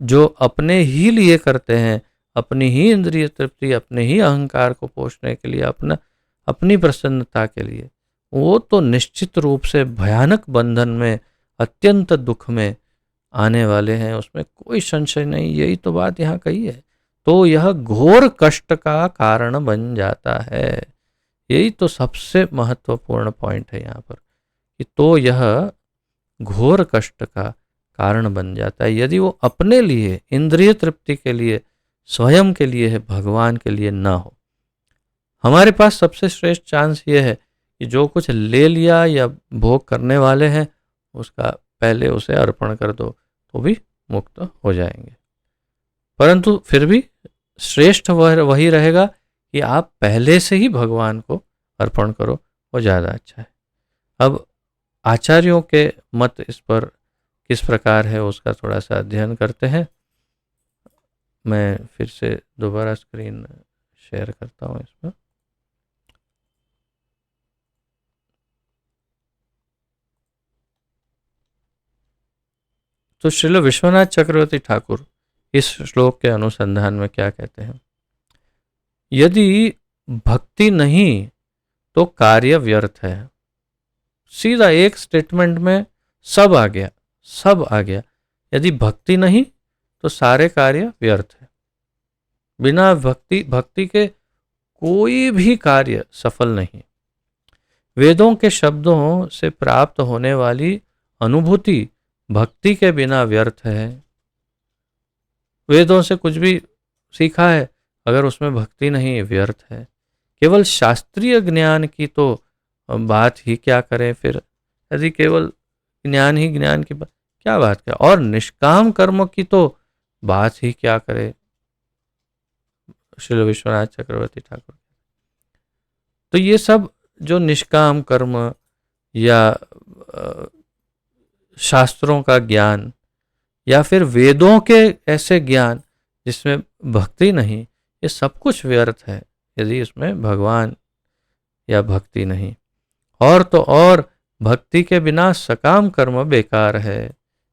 जो अपने ही लिए करते हैं, अपनी ही इंद्रिय तृप्ति, अपने ही अहंकार को पोषने के लिए, अपनी प्रसन्नता के लिए, वो तो निश्चित रूप से भयानक बंधन में, अत्यंत दुख में आने वाले हैं, उसमें कोई संशय नहीं। यही तो बात यहाँ कही है। तो यह घोर कष्ट का कारण बन जाता है। यही तो सबसे महत्वपूर्ण पॉइंट है यहाँ पर, कि तो यह घोर कष्ट का कारण बन जाता है यदि वो अपने लिए, इंद्रिय तृप्ति के लिए, स्वयं के लिए है, भगवान के लिए ना हो। हमारे पास सबसे श्रेष्ठ चांस ये है कि जो कुछ ले लिया या भोग करने वाले हैं, उसका पहले उसे अर्पण कर दो, तो भी मुक्त हो जाएंगे। परंतु फिर भी श्रेष्ठ वही रहेगा कि आप पहले से ही भगवान को अर्पण करो, वो ज़्यादा अच्छा है। अब आचार्यों के मत इस पर किस प्रकार है, उसका थोड़ा सा अध्ययन करते हैं। मैं फिर से दोबारा स्क्रीन शेयर करता हूँ इसमें। तो श्रील विश्वनाथ चक्रवर्ती ठाकुर इस श्लोक के अनुसंधान में क्या कहते हैं? यदि भक्ति नहीं तो कार्य व्यर्थ है। सीधा एक स्टेटमेंट में सब आ गया, सब आ गया। यदि भक्ति नहीं तो सारे कार्य व्यर्थ है। बिना भक्ति के कोई भी कार्य सफल नहीं। वेदों के शब्दों से प्राप्त होने वाली अनुभूति भक्ति के बिना व्यर्थ है। वेदों से कुछ भी सीखा है, अगर उसमें भक्ति नहीं, व्यर्थ है। केवल शास्त्रीय ज्ञान की तो बात ही क्या करें फिर, यदि केवल ज्ञान ही ज्ञान की क्या बात करें, और निष्काम कर्म की तो बात ही क्या करें श्री विश्वनाथ चक्रवर्ती ठाकुर। तो ये सब जो निष्काम कर्म या शास्त्रों का ज्ञान या फिर वेदों के ऐसे ज्ञान जिसमें भक्ति नहीं, ये सब कुछ व्यर्थ है यदि इसमें भगवान या भक्ति नहीं। और तो और भक्ति के बिना सकाम कर्म बेकार है,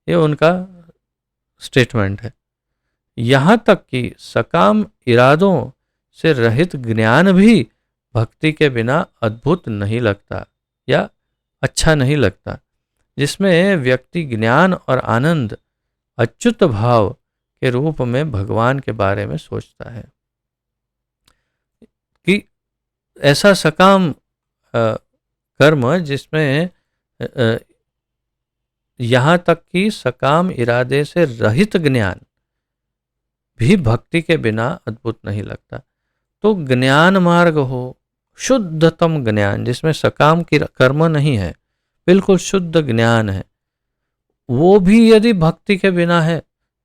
ये उनका स्टेटमेंट है। यहाँ तक कि सकाम इरादों से रहित ज्ञान भी भक्ति के बिना अद्भुत नहीं लगता या अच्छा नहीं लगता, जिसमें व्यक्ति ज्ञान और आनंद अच्युत भाव के रूप में भगवान के बारे में सोचता है। कि ऐसा सकाम कर्म जिसमें यहाँ तक कि सकाम इरादे से रहित ज्ञान भी भक्ति के बिना अद्भुत नहीं लगता। तो ज्ञान मार्ग हो, शुद्धतम ज्ञान जिसमें सकाम की कर्म नहीं है, बिल्कुल शुद्ध ज्ञान है, वो भी यदि भक्ति के बिना है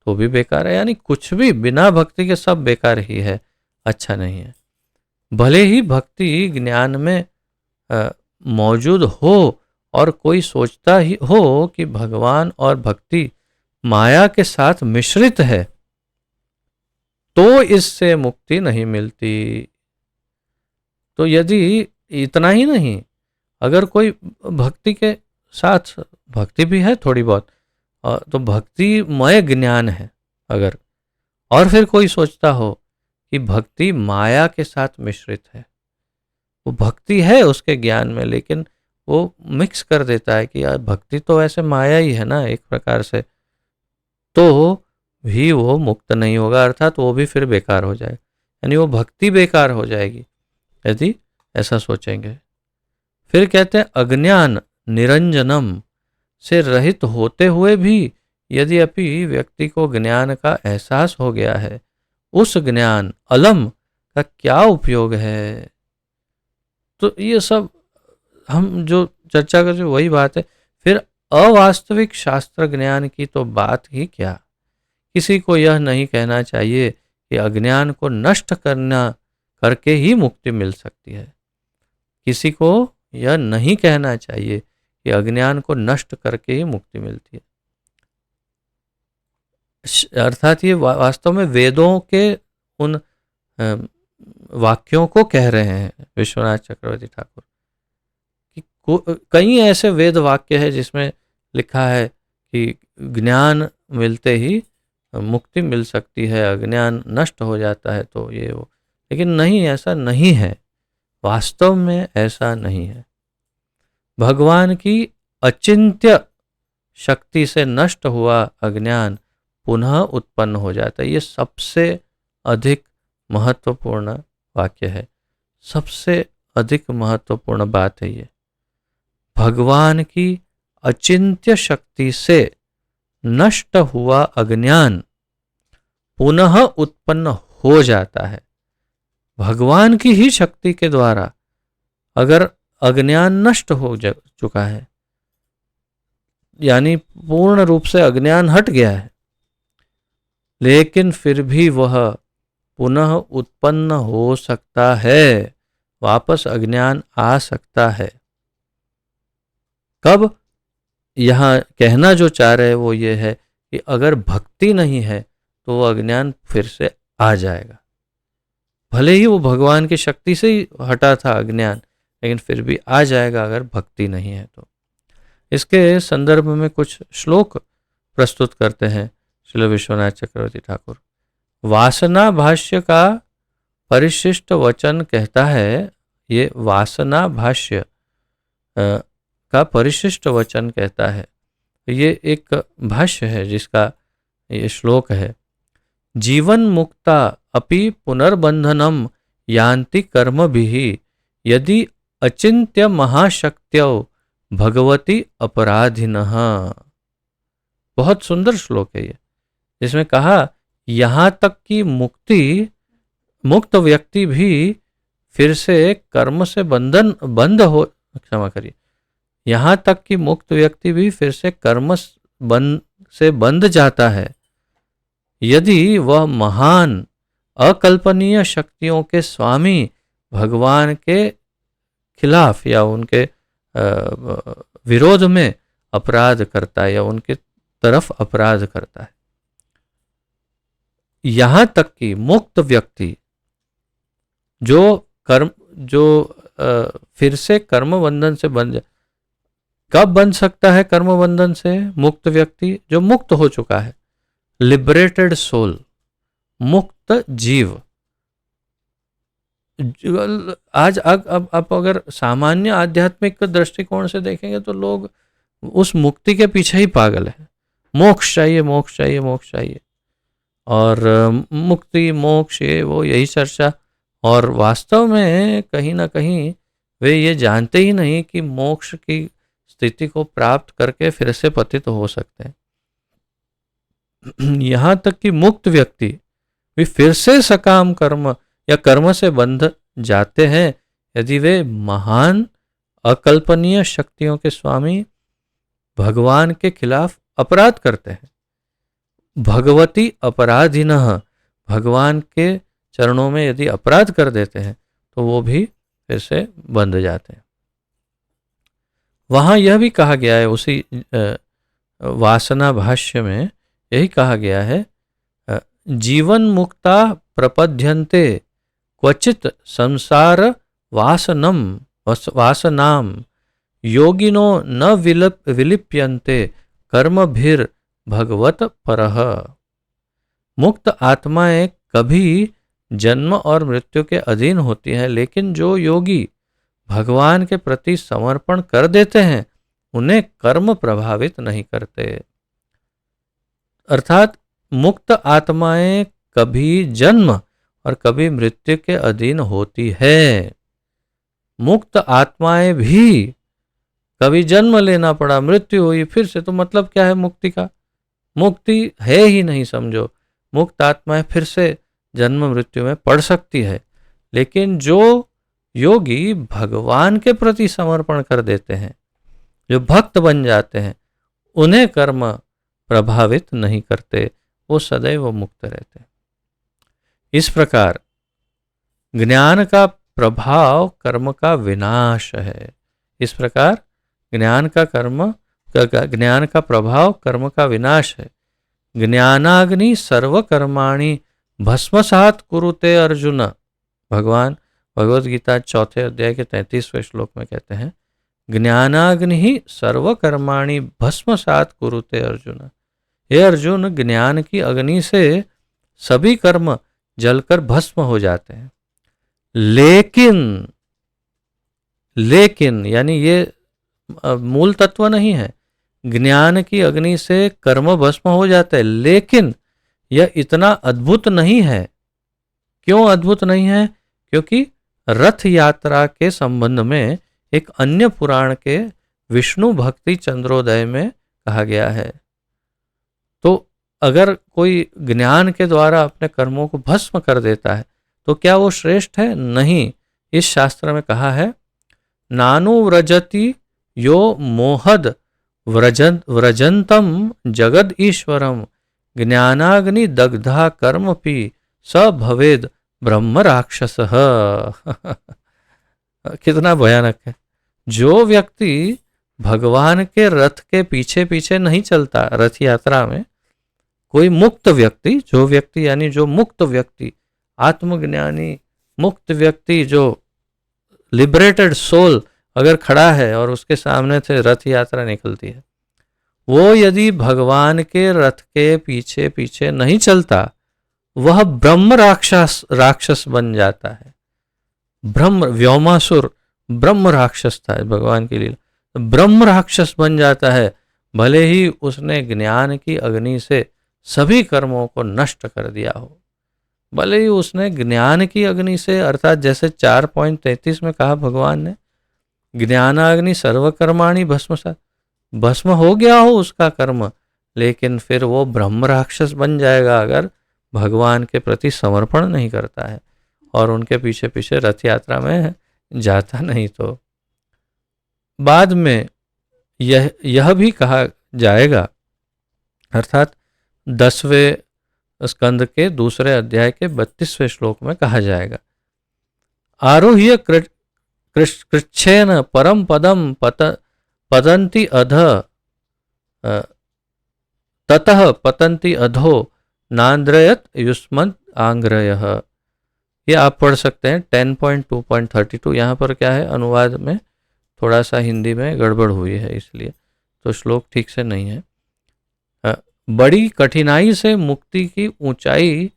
तो भी बेकार है। यानी कुछ भी बिना भक्ति के सब बेकार ही है, अच्छा नहीं है। भले ही भक्ति ज्ञान में मौजूद हो और कोई सोचता ही हो कि भगवान और भक्ति माया के साथ मिश्रित है, तो इससे मुक्ति नहीं मिलती। तो यदि इतना ही नहीं, अगर कोई भक्ति के साथ, भक्ति भी है थोड़ी बहुत, तो भक्तिमय ज्ञान है अगर, और फिर कोई सोचता हो कि भक्ति माया के साथ मिश्रित है, वो भक्ति है उसके ज्ञान में, लेकिन वो मिक्स कर देता है कि यार भक्ति तो ऐसे माया ही है ना एक प्रकार से, तो भी वो मुक्त नहीं होगा, अर्थात वो भी फिर बेकार हो जाएगा। यानी वो भक्ति बेकार हो जाएगी यदि ऐसा सोचेंगे। फिर कहते हैं अज्ञान निरंजनम से रहित होते हुए भी यदि अपि व्यक्ति को ज्ञान का एहसास हो गया है, उस ज्ञान अलम का क्या उपयोग है? तो ये सब हम जो चर्चा कर वही बात है। फिर अवास्तविक शास्त्र ज्ञान की तो बात ही क्या, किसी को यह नहीं कहना चाहिए कि अज्ञान को नष्ट करके ही मुक्ति मिल सकती है। किसी को यह नहीं कहना चाहिए कि अज्ञान को नष्ट करके ही मुक्ति मिलती है। अर्थात ये वास्तव में वेदों के उन वाक्यों को कह रहे हैं विश्वनाथ चक्रवर्ती ठाकुर कि कई ऐसे वेद वाक्य है जिसमें लिखा है कि ज्ञान मिलते ही मुक्ति मिल सकती है, अज्ञान नष्ट हो जाता है तो ये वो, लेकिन नहीं, ऐसा नहीं है, वास्तव में ऐसा नहीं है। भगवान की अचिंत्य शक्ति से नष्ट हुआ अज्ञान पुनः उत्पन्न हो जाता है। ये सबसे अधिक महत्वपूर्ण वाक्य है, सबसे अधिक महत्वपूर्ण बात है ये। भगवान की अचिंत्य शक्ति से नष्ट हुआ अज्ञान पुनः उत्पन्न हो जाता है। भगवान की ही शक्ति के द्वारा अगर अज्ञान नष्ट हो चुका है, यानी पूर्ण रूप से अज्ञान हट गया है, लेकिन फिर भी वह पुनः उत्पन्न हो सकता है, वापस अज्ञान आ सकता है। कब? यहाँ कहना जो चाह रहे वो ये है कि अगर भक्ति नहीं है तो वो अज्ञान फिर से आ जाएगा। भले ही वो भगवान की शक्ति से ही हटा था अज्ञान, लेकिन फिर भी आ जाएगा अगर भक्ति नहीं है तो। इसके संदर्भ में कुछ श्लोक प्रस्तुत करते हैं श्रील विश्वनाथ चक्रवर्ती ठाकुर। वासना भाष्य का परिशिष्ट वचन कहता है, ये वासना भाष्य का परिशिष्ट वचन कहता है, ये एक भाष्य है जिसका ये श्लोक है। जीवन मुक्ता अपि पुनर्बंधनम यान्ति कर्मभिः यदि अचिंत्य महाशक्त्यो भगवती अपराधिनः। बहुत सुंदर श्लोक है ये, जिसमें कहा यहाँ तक कि मुक्त व्यक्ति भी फिर से कर्म से क्षमा करिए, यहाँ तक कि मुक्त व्यक्ति भी फिर से कर्म से बंध जाता है यदि वह महान अकल्पनीय शक्तियों के स्वामी भगवान के खिलाफ या उनके विरोध में अपराध करता है या उनके तरफ अपराध करता है। यहाँ तक कि मुक्त व्यक्ति जो फिर से कर्म बंधन से बंध, कब बन सकता है कर्म बंधन से मुक्त व्यक्ति? जो मुक्त हो चुका है, लिबरेटेड सोल, मुक्त जीव। आज अब अगर सामान्य आध्यात्मिक दृष्टिकोण से देखेंगे तो लोग उस मुक्ति के पीछे ही पागल है। मोक्ष चाहिए, मोक्ष चाहिए, मोक्ष चाहिए, और मुक्ति मोक्ष ये वो यही चर्चा। और वास्तव में कहीं ना कहीं वे ये जानते ही नहीं कि मोक्ष की स्थिति को प्राप्त करके फिर से पतित हो सकते हैं। यहाँ तक कि मुक्त व्यक्ति भी फिर से सकाम कर्म या कर्म से बंध जाते हैं यदि वे महान अकल्पनीय शक्तियों के स्वामी भगवान के खिलाफ अपराध करते हैं। भगवती अपराधिनः, भगवान के चरणों में यदि अपराध कर देते हैं तो वो भी फिर से बंध जाते हैं। वहाँ यह भी कहा गया है, उसी वासना भाष्य में यही कहा गया है, जीवन मुक्ता प्रपद्यन्ते क्वचित संसार वासनाम योगिनो न विलिप्यन्ते कर्मभिर भगवत परः। मुक्त आत्माएं कभी जन्म और मृत्यु के अधीन होती हैं, लेकिन जो योगी भगवान के प्रति समर्पण कर देते हैं उन्हें कर्म प्रभावित नहीं करते। अर्थात मुक्त आत्माएं कभी जन्म और कभी मृत्यु के अधीन होती है। मुक्त आत्माएं भी कभी जन्म लेना पड़ा, मृत्यु हुई, फिर से, तो मतलब क्या है मुक्ति का? मुक्ति है ही नहीं समझो। मुक्त आत्माएं फिर से जन्म मृत्यु में पड़ सकती है, लेकिन जो योगी भगवान के प्रति समर्पण कर देते हैं, जो भक्त बन जाते हैं, उन्हें कर्म प्रभावित नहीं करते, वो सदैव मुक्त रहते हैं। इस प्रकार ज्ञान का प्रभाव कर्म का विनाश है। इस प्रकार ज्ञान का प्रभाव कर्म का विनाश है। ज्ञानाग्नि सर्वकर्माणि भस्मसात कुरुते अर्जुन। भगवान भगवद गीता 4 अध्याय के 33वें श्लोक में कहते हैं, ज्ञानाग्नि ही सर्वकर्माणि भस्मसात कुरुते अर्जुन। हे अर्जुन, ज्ञान की अग्नि से सभी कर्म जलकर भस्म हो जाते हैं। लेकिन यानी ये मूल तत्व नहीं है। ज्ञान की अग्नि से कर्म भस्म हो जाते हैं, लेकिन यह इतना अद्भुत नहीं है। क्यों अद्भुत नहीं है? क्योंकि रथ यात्रा के संबंध में एक अन्य पुराण के विष्णु भक्ति चंद्रोदय में कहा गया है। तो अगर कोई ज्ञान के द्वारा अपने कर्मों को भस्म कर देता है तो क्या वो श्रेष्ठ है? नहीं। इस शास्त्र में कहा है, नानुव्रजति यो मोहद व्रजंतम जगद ईश्वरम ज्ञानाग्नि दग्धा कर्मपि स भवेद ब्रह्म राक्षस। कितना भयानक है। जो व्यक्ति भगवान के रथ के पीछे पीछे नहीं चलता, रथ यात्रा में कोई मुक्त व्यक्ति, जो मुक्त व्यक्ति, आत्मज्ञानी मुक्त व्यक्ति, जो लिबरेटेड सोल अगर खड़ा है और उसके सामने से रथ यात्रा निकलती है, वो यदि भगवान के रथ के पीछे पीछे नहीं चलता, वह ब्रह्म राक्षस बन जाता है। व्योमासुर ब्रह्म राक्षस था भगवान की लीला। ब्रह्म राक्षस बन जाता है, भले ही उसने ज्ञान की अग्नि से सभी कर्मों को नष्ट कर दिया हो। भले ही उसने ज्ञान की अग्नि से, अर्थात जैसे 4.33 में कहा भगवान ने, ज्ञानाग्नि सर्वकर्माणि भस्म हो गया हो उसका कर्म, लेकिन फिर वो ब्रह्म राक्षस बन जाएगा अगर भगवान के प्रति समर्पण नहीं करता है और उनके पीछे पीछे रथ यात्रा में जाता नहीं। तो बाद में यह भी कहा जाएगा, अर्थात 10वें स्कंद के 2 अध्याय के 32वें श्लोक में कहा जाएगा, आरोह्य कृच्छेन परम पदम पतंति अध ततः पतंति अधो नांद्रयत युष्मत आंग्रयः। ये आप पढ़ सकते हैं 10.2.32। यहाँ पर क्या है, अनुवाद में थोड़ा सा हिंदी में गड़बड़ हुई है, इसलिए तो श्लोक ठीक से नहीं है। बड़ी कठिनाई से मुक्ति की ऊंचाई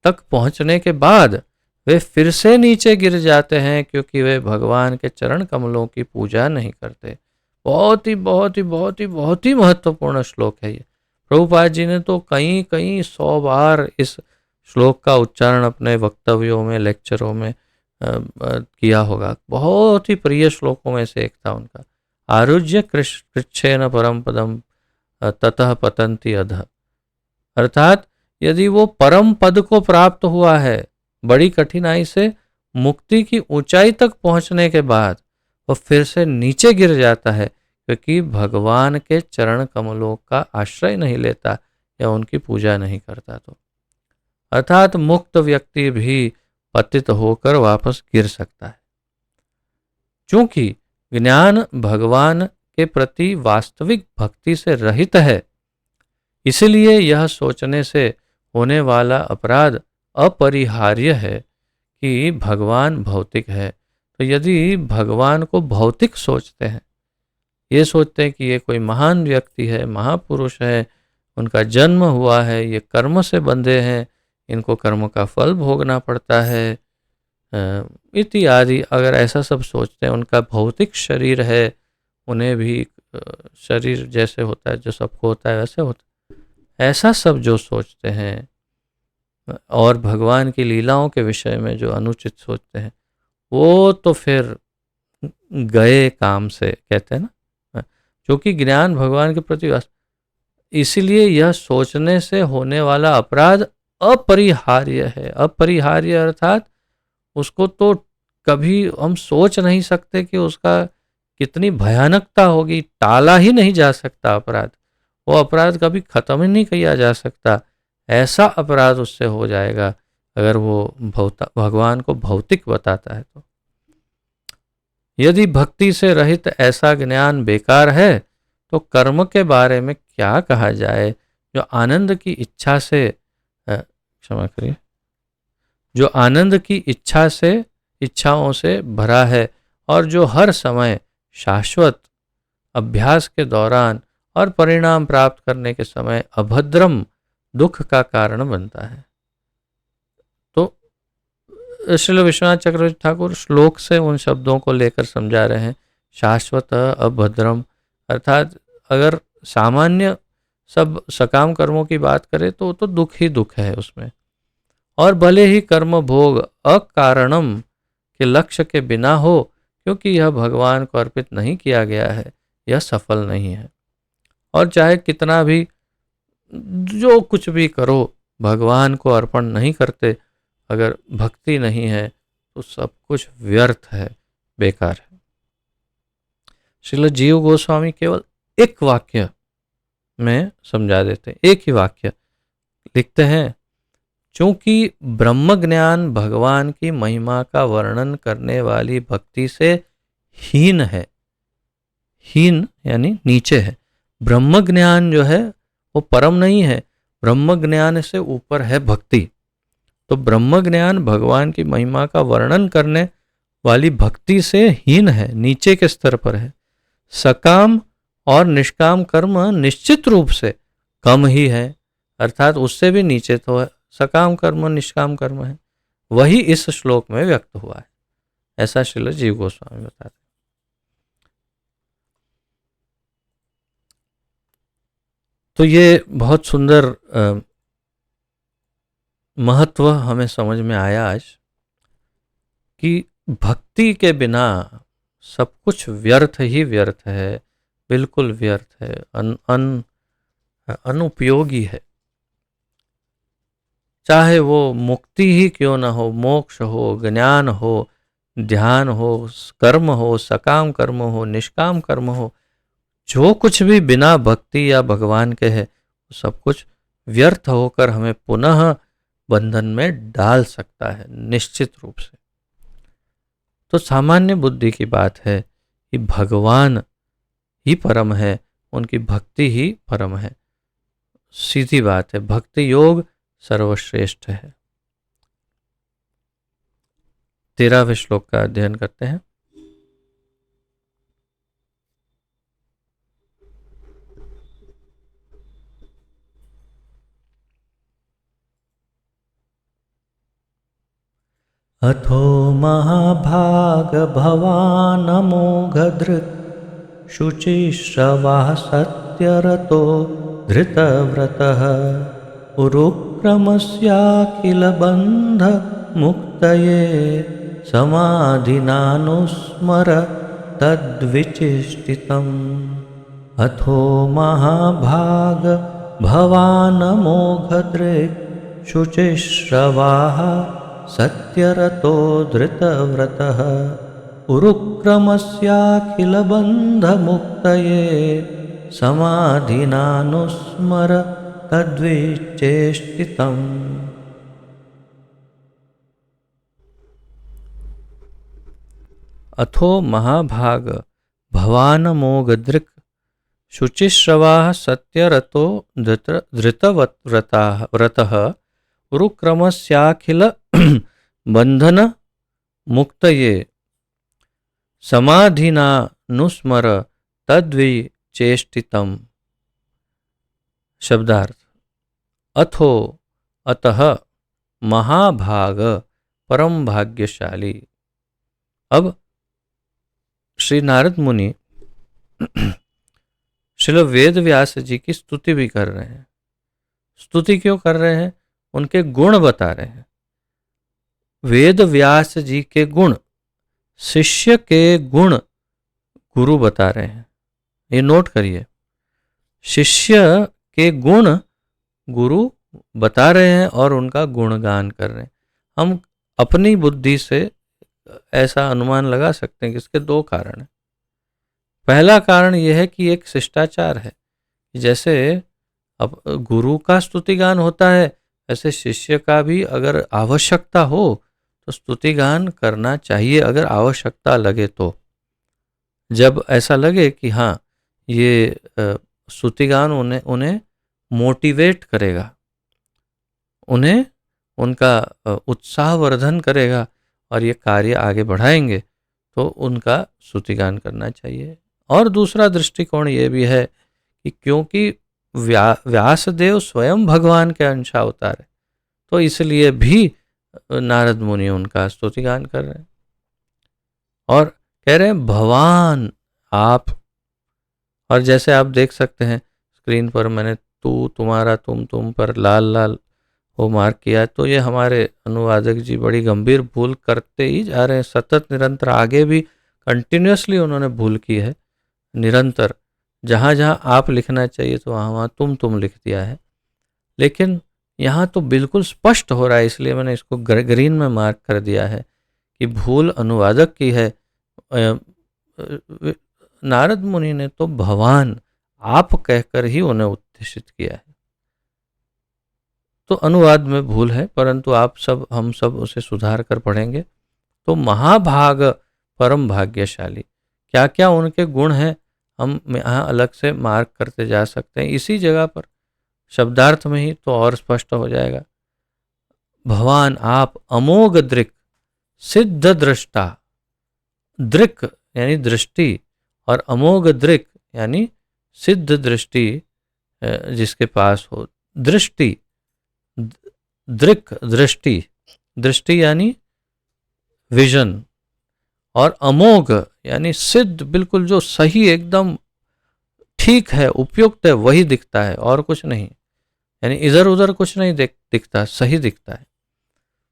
तक पहुंचने के बाद वे फिर से नीचे गिर जाते हैं, क्योंकि वे भगवान के चरण कमलों की पूजा नहीं करते। बहुत ही महत्वपूर्ण श्लोक है ये। प्रभुपाद जी ने तो कई 100 बार इस श्लोक का उच्चारण अपने वक्तव्यों में, लेक्चरों में किया होगा। बहुत ही प्रिय श्लोकों में से एक था उनका, आरुह्य कृच्छेन परम पदम ततः पतंति अध। अर्थात यदि वो परम पद को प्राप्त हुआ है बड़ी कठिनाई से मुक्ति की ऊंचाई तक पहुंचने के बाद, वो फिर से नीचे गिर जाता है, क्योंकि भगवान के चरण कमलों का आश्रय नहीं लेता या उनकी पूजा नहीं करता। तो अर्थात मुक्त व्यक्ति भी पतित होकर वापस गिर सकता है। चूंकि ज्ञान भगवान के प्रति वास्तविक भक्ति से रहित है, इसलिए यह सोचने से होने वाला अपराध अपरिहार्य है कि भगवान भौतिक है। तो यदि भगवान को भौतिक सोचते हैं, ये सोचते हैं कि ये कोई महान व्यक्ति है, महापुरुष है, उनका जन्म हुआ है, ये कर्म से बंधे हैं, इनको कर्म का फल भोगना पड़ता है इत्यादि, अगर ऐसा सब सोचते हैं, उनका भौतिक शरीर है, उन्हें भी शरीर जैसे होता है, जो सबको होता है वैसे होता है, ऐसा सब जो सोचते हैं और भगवान की लीलाओं के विषय में जो अनुचित सोचते हैं, वो तो फिर गए काम से, कहते हैं ना, क्योंकि ज्ञान भगवान के प्रति, इसीलिए यह सोचने से होने वाला अपराध अपरिहार्य है। अपरिहार्य अर्थात उसको तो कभी हम सोच नहीं सकते कि उसका कितनी भयानकता होगी, टाला ही नहीं जा सकता अपराध, वो अपराध कभी खत्म ही नहीं किया जा सकता। ऐसा अपराध उससे हो जाएगा अगर वो भगवान को भौतिक बताता है तो। यदि भक्ति से रहित ऐसा ज्ञान बेकार है तो कर्म के बारे में क्या कहा जाए। जो आनंद की इच्छा से क्षमा करिए, जो आनंद की इच्छाओं से भरा है और जो हर समय शाश्वत अभ्यास के दौरान और परिणाम प्राप्त करने के समय अभद्रम दुख का कारण बनता है। तो श्रील विश्वनाथ चक्रवर्ती ठाकुर श्लोक से उन शब्दों को लेकर समझा रहे हैं। शाश्वत अभद्रम अर्थात अगर सामान्य सब सकाम कर्मों की बात करें तो दुख ही दुख है उसमें, और भले ही कर्म भोग अकारणम के लक्ष्य के बिना हो, क्योंकि यह भगवान को अर्पित नहीं किया गया है, यह सफल नहीं है। और चाहे कितना भी जो कुछ भी करो भगवान को अर्पण नहीं करते, अगर भक्ति नहीं है तो सब कुछ व्यर्थ है, बेकार है। श्रील जीव गोस्वामी केवल एक वाक्य में समझा देते हैं, एक ही वाक्य लिखते हैं। चूंकि ब्रह्म ज्ञान भगवान की महिमा का वर्णन करने वाली भक्ति से हीन है, हीन यानी नीचे है। ब्रह्म ज्ञान जो है वो परम नहीं है, ब्रह्म ज्ञान से ऊपर है भक्ति। तो ब्रह्म ज्ञान भगवान की महिमा का वर्णन करने वाली भक्ति से हीन है, नीचे के स्तर पर है। सकाम और निष्काम कर्म निश्चित रूप से कम ही है, अर्थात उससे भी नीचे तो है, सकाम कर्म निष्काम कर्म है। वही इस श्लोक में व्यक्त हुआ है, ऐसा श्रील जीव गोस्वामी बताते हैं। तो ये बहुत सुंदर महत्व हमें समझ में आया आज कि भक्ति के बिना सब कुछ व्यर्थ ही व्यर्थ है, बिल्कुल व्यर्थ है, अनुपयोगी है। चाहे वो मुक्ति ही क्यों ना हो, मोक्ष हो, ज्ञान हो, ध्यान हो, कर्म हो, सकाम कर्म हो, निष्काम कर्म हो, जो कुछ भी बिना भक्ति या भगवान के है, सब कुछ व्यर्थ होकर हमें पुनः बंधन में डाल सकता है निश्चित रूप से। तो सामान्य बुद्धि की बात है कि भगवान ही परम है, उनकी भक्ति ही परम है, सीधी बात है। भक्ति योग सर्वश्रेष्ठ है। 13वें श्लोक का अध्ययन करते हैं। अथो महाभाग भवानमोघधृत् शुचिश्रवः सत्यरतो धृतव्रतः उरुक्रमस्याखिलबन्धमुक्तये समाधिनानुस्मर तद्विचेष्टितम्। अथो महाभाग भवानमोघधृत् शुचिश्रवाः सत्यरतो धृतव्रतः उरुक्रमस्याखिलबन्धमुक्तये समाधिनानुस्मर तद्विचेष्टितम्। अथो महाभाग भवानमोघधृक् शुचिश्रवाः सत्यरतो धृतव्रतः उरुक्रमस्याखिल बंधन मुक्तये समाधिनानुस्मर तद्विचेष्टितम्। शब्दार्थ। अथो अतः महाभाग परम भाग्यशाली। अब श्री नारद मुनि श्रील वेद व्यास जी की स्तुति भी कर रहे हैं। स्तुति क्यों कर रहे हैं? उनके गुण बता रहे हैं। वेद व्यास जी के गुण, शिष्य के गुण गुरु बता रहे हैं। ये नोट करिए, शिष्य के गुण गुरु बता रहे हैं और उनका गुणगान कर रहे हैं। हम अपनी बुद्धि से ऐसा अनुमान लगा सकते हैं कि इसके दो कारण हैं। पहला कारण यह है कि एक शिष्टाचार है, जैसे अब गुरु का स्तुतिगान होता है, ऐसे शिष्य का भी अगर आवश्यकता हो तो स्तुतिगान करना चाहिए, अगर आवश्यकता लगे तो। जब ऐसा लगे कि हाँ ये स्तुतिगान उन्हें उन्हें मोटिवेट करेगा, उन्हें उनका उत्साहवर्धन करेगा और ये कार्य आगे बढ़ाएंगे, तो उनका स्तुतिगान करना चाहिए। और दूसरा दृष्टिकोण ये भी है कि क्योंकि व्यासदेव स्वयं भगवान के अंशावतार है, तो इसलिए भी नारद मुनि उनका स्तुतिगान कर रहे हैं और कह रहे हैं भगवान आप। और जैसे आप देख सकते हैं स्क्रीन पर मैंने तू, तुम्हारा, तुम पर लाल लाल वो मार्क किया है, तो ये हमारे अनुवादक जी बड़ी गंभीर भूल करते ही जा रहे हैं, सतत निरंतर, आगे भी कंटिन्यूसली उन्होंने भूल की है निरंतर। जहाँ जहाँ आप लिखना चाहिए तो वहाँ वहाँ तुम लिख दिया है, लेकिन यहाँ तो बिल्कुल स्पष्ट हो रहा है, इसलिए मैंने इसको ग्रीन में मार्क कर दिया है कि भूल अनुवादक की है। नारद मुनि ने तो भगवान आप कहकर ही उन्हें उद्देशित किया है, तो अनुवाद में भूल है, परंतु हम सब उसे सुधार कर पढ़ेंगे तो महाभाग परम भाग्यशाली, क्या क्या उनके गुण हैं हम यहाँ अलग से मार्क करते जा सकते हैं इसी जगह पर, शब्दार्थ में ही तो और स्पष्ट हो जाएगा। भगवान आप अमोघ दृक्, सिद्ध दृष्टा, दृक् यानी दृष्टि और अमोघ दृक् यानी सिद्ध दृष्टि जिसके पास हो, दृष्टि, दृक् दृष्टि, दृष्टि यानी विजन, और अमोघ यानी सिद्ध, बिल्कुल जो सही एकदम ठीक है, उपयुक्त है, वही दिखता है और कुछ नहीं, यानी इधर उधर कुछ नहीं दिखता, सही दिखता है।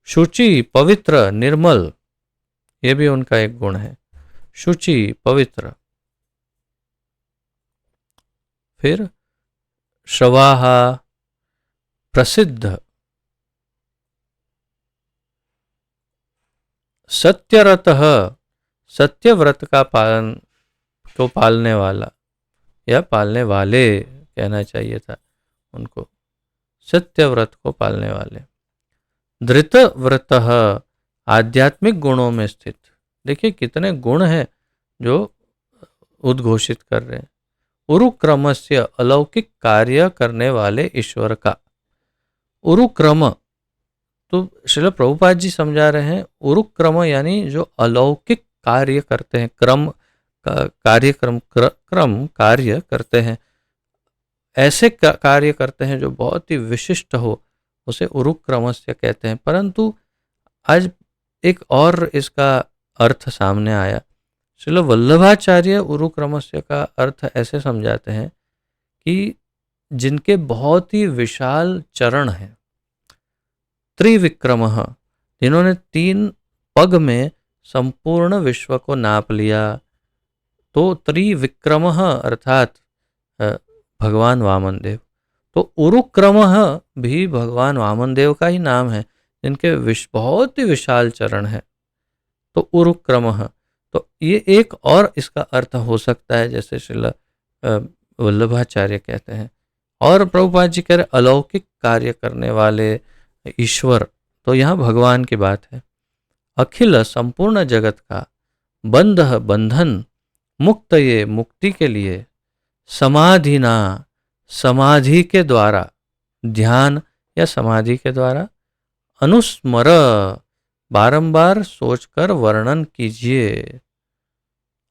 शुचि पवित्र निर्मल, ये भी उनका एक गुण है, शुचि पवित्र। फिर श्रवाहा प्रसिद्ध, सत्यरतः, सत्यव्रत का पालन को पालने वाला, या पालने वाले कहना चाहिए था उनको, सत्यव्रत को पालने वाले। धृतव्रतः आध्यात्मिक गुणों में स्थित, देखिए कितने गुण हैं जो उद्घोषित कर रहे हैं। उरुक्रमस्य अलौकिक कार्य करने वाले ईश्वर का, उरुक्रम तो श्रील प्रभुपाद जी समझा रहे हैं, उरुक्रम यानी जो अलौकिक कार्य करते हैं, क्रम कार्य करते हैं, ऐसे कार्य करते हैं जो बहुत ही विशिष्ट हो, उसे उरुक्रमस्य कहते हैं। परंतु आज एक और इसका अर्थ सामने आया। श्रील वल्लभाचार्य उरुक्रमस्य का अर्थ ऐसे समझाते हैं कि जिनके बहुत ही विशाल चरण हैं, त्रिविक्रम, जिन्होंने 3 पग में संपूर्ण विश्व को नाप लिया, तो त्रिविक्रम अर्थात भगवान वामनदेव। तो उरुक्रम भी भगवान वामनदेव का ही नाम है, जिनके बहुत ही विशाल चरण है, तो उरुक्रम। तो ये एक और इसका अर्थ हो सकता है, जैसे श्रील वल्लभाचार्य कहते हैं। और प्रभुपाद जी कह रहे अलौकिक कार्य करने वाले ईश्वर, तो यहाँ भगवान की बात है। अखिल संपूर्ण जगत का, बंध बंधन, मुक्त ये मुक्ति के लिए, समाधिना समाधि के द्वारा, ध्यान या समाधि के द्वारा, अनुस्मर बारंबार सोचकर वर्णन कीजिए,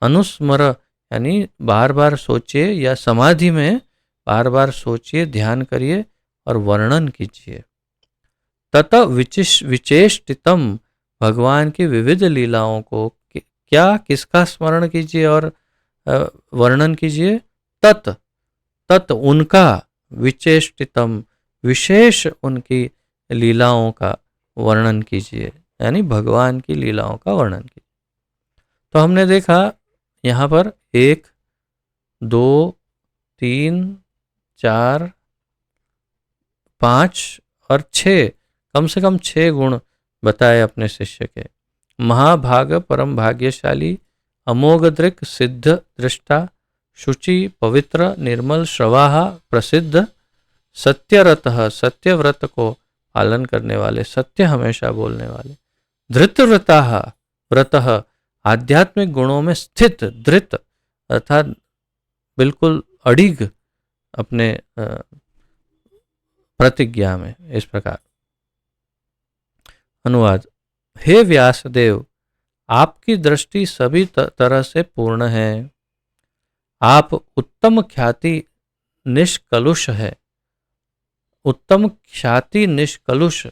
अनुस्मर यानी बार बार सोचिए, या समाधि में बार बार सोचिए, ध्यान करिए और वर्णन कीजिए। तत विचेष्टितम, भगवान की विविध लीलाओं को क्या किसका स्मरण कीजिए और वर्णन कीजिए, तत् उनका, विचेष्टितम विशेष उनकी लीलाओं का वर्णन कीजिए, यानी भगवान की लीलाओं का वर्णन कीजिए। तो हमने देखा यहाँ पर 1, 2, 3, 4, 5 और 6, कम से कम 6 गुण बताए अपने शिष्य के। महाभाग परम भाग्यशाली, अमोघ दृक्, सिद्ध दृष्टा, शुचि पवित्र निर्मल, श्रवाहा प्रसिद्ध, सत्यरतः, सत्यव्रत को पालन करने वाले, सत्य हमेशा बोलने वाले। धृतव्रताः, व्रतः आध्यात्मिक गुणों में स्थित, धृत अर्थात बिल्कुल अडिग अपने प्रतिज्ञा में। इस प्रकार अनुवाद। हे व्यासदेव, आपकी दृष्टि सभी तरह से पूर्ण है। आप उत्तम ख्याति निष्कलुष है, उत्तम ख्याति निष्कलुष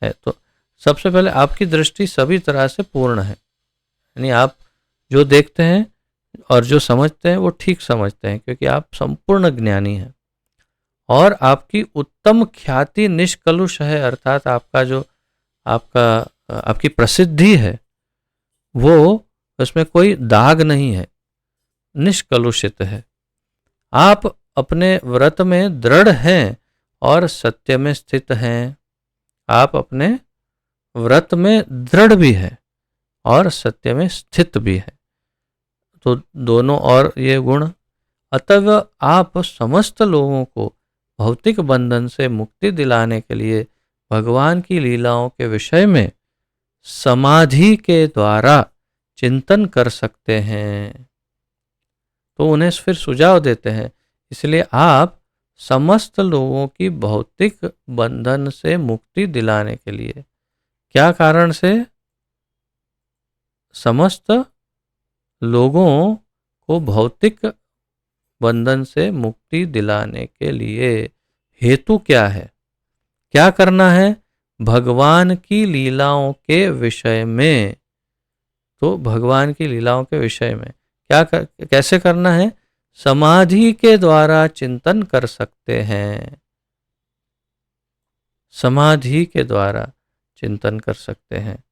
है। तो सबसे पहले आपकी दृष्टि सभी तरह से पूर्ण है, यानी आप जो देखते हैं और जो समझते हैं वो ठीक समझते हैं, क्योंकि आप संपूर्ण ज्ञानी हैं। और आपकी उत्तम ख्याति निष्कलुष है, अर्थात आपका जो आपकी प्रसिद्धि है वो उसमें कोई दाग नहीं है, निष्कलुषित है। आप अपने व्रत में दृढ़ हैं और सत्य में स्थित हैं। आप अपने व्रत में दृढ़ भी है और सत्य में स्थित भी है, तो दोनों और ये गुण। अतः आप समस्त लोगों को भौतिक बंधन से मुक्ति दिलाने के लिए भगवान की लीलाओं के विषय में समाधि के द्वारा चिंतन कर सकते हैं। तो उन्हें फिर सुझाव देते हैं, इसलिए आप समस्त लोगों की भौतिक बंधन से मुक्ति दिलाने के लिए, क्या कारण से? समस्त लोगों को भौतिक बंधन से मुक्ति दिलाने के लिए हेतु क्या है, क्या करना है? भगवान की लीलाओं के विषय में। तो भगवान की लीलाओं के विषय में कैसे करना है? समाधि के द्वारा चिंतन कर सकते हैं, समाधि के द्वारा चिंतन कर सकते हैं।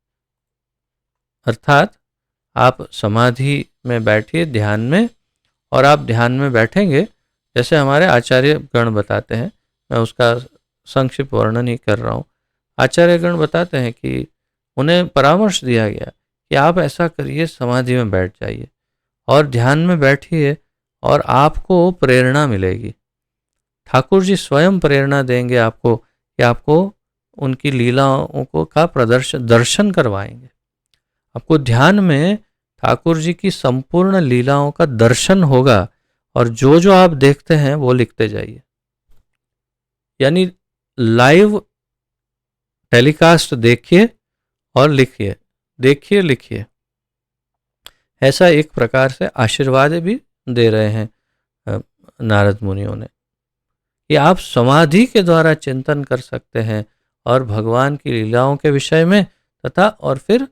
अर्थात आप समाधि में बैठिए ध्यान में, और आप ध्यान में बैठेंगे जैसे हमारे आचार्य गण बताते हैं, मैं उसका संक्षिप्त वर्णन ही कर रहा हूँ। आचार्य गण बताते हैं कि उन्हें परामर्श दिया गया कि आप ऐसा करिए, समाधि में बैठ जाइए और ध्यान में बैठिए और आपको प्रेरणा मिलेगी। ठाकुर जी स्वयं प्रेरणा देंगे आपको कि आपको उनकी लीलाओं को का दर्शन करवाएंगे। आपको ध्यान में ठाकुर जी की संपूर्ण लीलाओं का दर्शन होगा, और जो जो आप देखते हैं वो लिखते जाइए, यानी लाइव टेलीकास्ट देखिए और लिखिए, देखिए लिखिए। ऐसा एक प्रकार से आशीर्वाद भी दे रहे हैं नारद मुनियों ने कि आप समाधि के द्वारा चिंतन कर सकते हैं और भगवान की लीलाओं के विषय में, तथा और फिर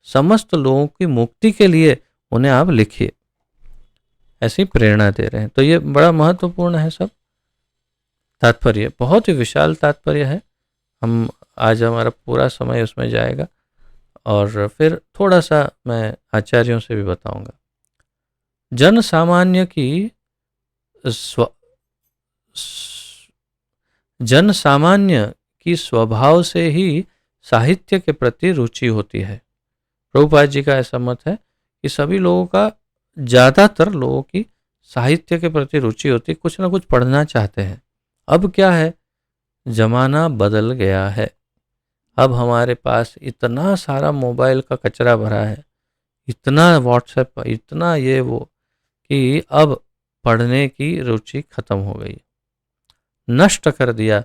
समस्त लोगों की मुक्ति के लिए उन्हें आप लिखिए, ऐसी प्रेरणा दे रहे हैं। तो ये बड़ा महत्वपूर्ण है सब तात्पर्य, बहुत ही विशाल तात्पर्य है। हम आज हमारा पूरा समय उसमें जाएगा, और फिर थोड़ा सा मैं आचार्यों से भी बताऊंगा। जन सामान्य की स्वभाव से ही साहित्य के प्रति रुचि होती है। प्रभुपाद जी का ऐसा मत है कि सभी लोगों का, ज़्यादातर लोगों की साहित्य के प्रति रुचि होती है, कुछ ना कुछ पढ़ना चाहते हैं। अब क्या है, जमाना बदल गया है। अब हमारे पास इतना सारा मोबाइल का कचरा भरा है, इतना व्हाट्सएप, इतना ये वो, कि अब पढ़ने की रुचि खत्म हो गई, नष्ट कर दिया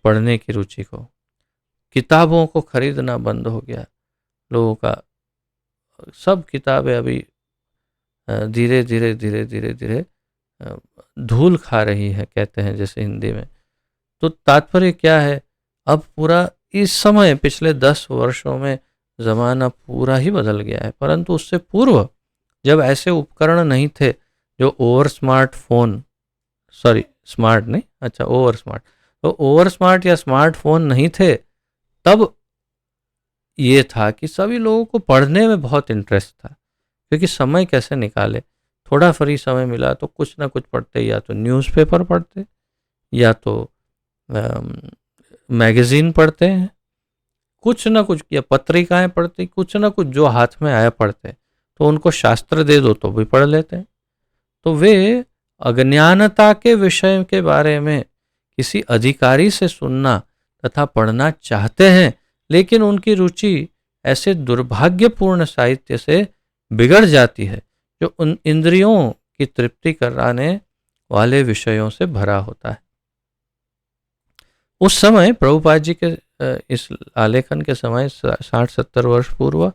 पढ़ने की रुचि को। किताबों को खरीदना बंद हो गया लोगों का। सब किताबें अभी धीरे धीरे धीरे धीरे धीरे धूल खा रही है, कहते हैं जैसे हिंदी में। तो तात्पर्य क्या है, अब पूरा इस समय पिछले 10 वर्षों में ज़माना पूरा ही बदल गया है। परंतु उससे पूर्व जब ऐसे उपकरण नहीं थे, जो over smart phone, sorry smart नहीं, अच्छा ओवर स्मार्ट, तो ओवर स्मार्ट या स्मार्टफोन नहीं थे, तब ये था कि सभी लोगों को पढ़ने में बहुत इंटरेस्ट था, क्योंकि समय कैसे निकाले, थोड़ा फ्री समय मिला तो कुछ ना कुछ पढ़ते, या तो न्यूज़पेपर पढ़ते, या तो मैगज़ीन पढ़ते हैं, कुछ ना कुछ, या पत्रिकाएं पढ़ते, कुछ ना कुछ जो हाथ में आया पढ़ते। तो उनको शास्त्र दे दो तो भी पढ़ लेते हैं। तो वे अज्ञानता के विषय के बारे में किसी अधिकारी से सुनना तथा पढ़ना चाहते हैं, लेकिन उनकी रुचि ऐसे दुर्भाग्यपूर्ण साहित्य से बिगड़ जाती है जो उन इंद्रियों की तृप्ति कराने वाले विषयों से भरा होता है। उस समय प्रभुपाद जी के इस आलेखन के समय 60-70 वर्ष पूर्व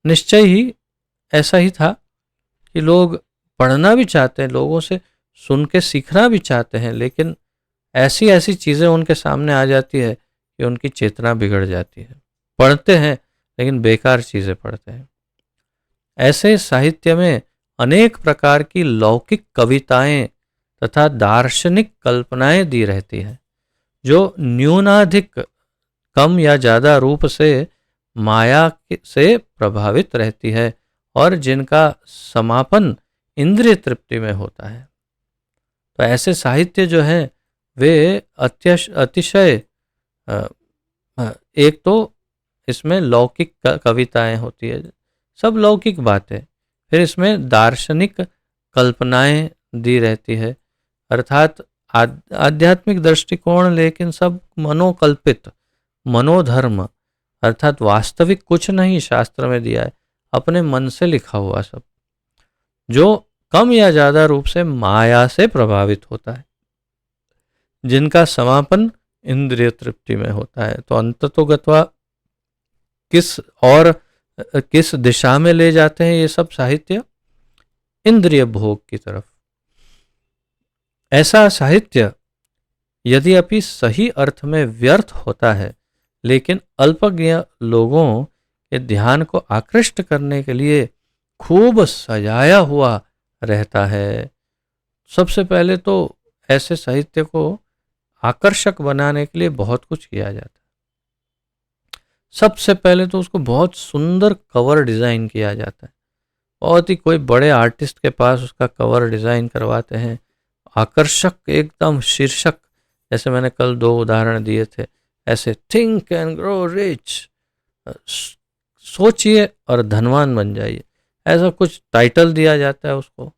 निश्चय ही ऐसा ही था कि लोग पढ़ना भी चाहते हैं, लोगों से सुन के सीखना भी चाहते हैं, लेकिन ऐसी ऐसी चीज़ें उनके सामने आ जाती है कि उनकी चेतना बिगड़ जाती है। पढ़ते हैं लेकिन बेकार चीज़ें पढ़ते हैं। ऐसे साहित्य में अनेक प्रकार की लौकिक कविताएं तथा दार्शनिक कल्पनाएं दी रहती हैं, जो न्यूनाधिक कम या ज़्यादा रूप से माया से प्रभावित रहती है और जिनका समापन इंद्रिय तृप्ति में होता है। तो ऐसे साहित्य जो है वे अतिशय एक तो इसमें लौकिक कविताएं होती है, सब लौकिक बातें, फिर इसमें दार्शनिक कल्पनाएं दी रहती है, अर्थात आध्यात्मिक दृष्टिकोण, लेकिन सब मनोकल्पित, मनोधर्म, अर्थात वास्तविक कुछ नहीं शास्त्र में दिया है, अपने मन से लिखा हुआ सब, जो कम या ज्यादा रूप से माया से प्रभावित होता है, जिनका समापन इंद्रिय तृप्ति में होता है। तो अंततोगत्वा किस दिशा में ले जाते हैं ये सब साहित्य? इंद्रिय भोग की तरफ। ऐसा साहित्य यदि अभी सही अर्थ में व्यर्थ होता है, लेकिन अल्पज्ञ लोगों के ध्यान को आकृष्ट करने के लिए खूब सजाया हुआ रहता है। सबसे पहले तो ऐसे साहित्य को आकर्षक बनाने के लिए बहुत कुछ किया जाता है। सबसे पहले तो उसको बहुत सुंदर कवर डिज़ाइन किया जाता है, बहुत ही कोई बड़े आर्टिस्ट के पास उसका कवर डिज़ाइन करवाते हैं, आकर्षक एकदम शीर्षक, जैसे मैंने कल 2 उदाहरण दिए थे, ऐसे थिंक एंड ग्रो रिच, सोचिए और धनवान बन जाइए, ऐसा कुछ टाइटल दिया जाता है उसको,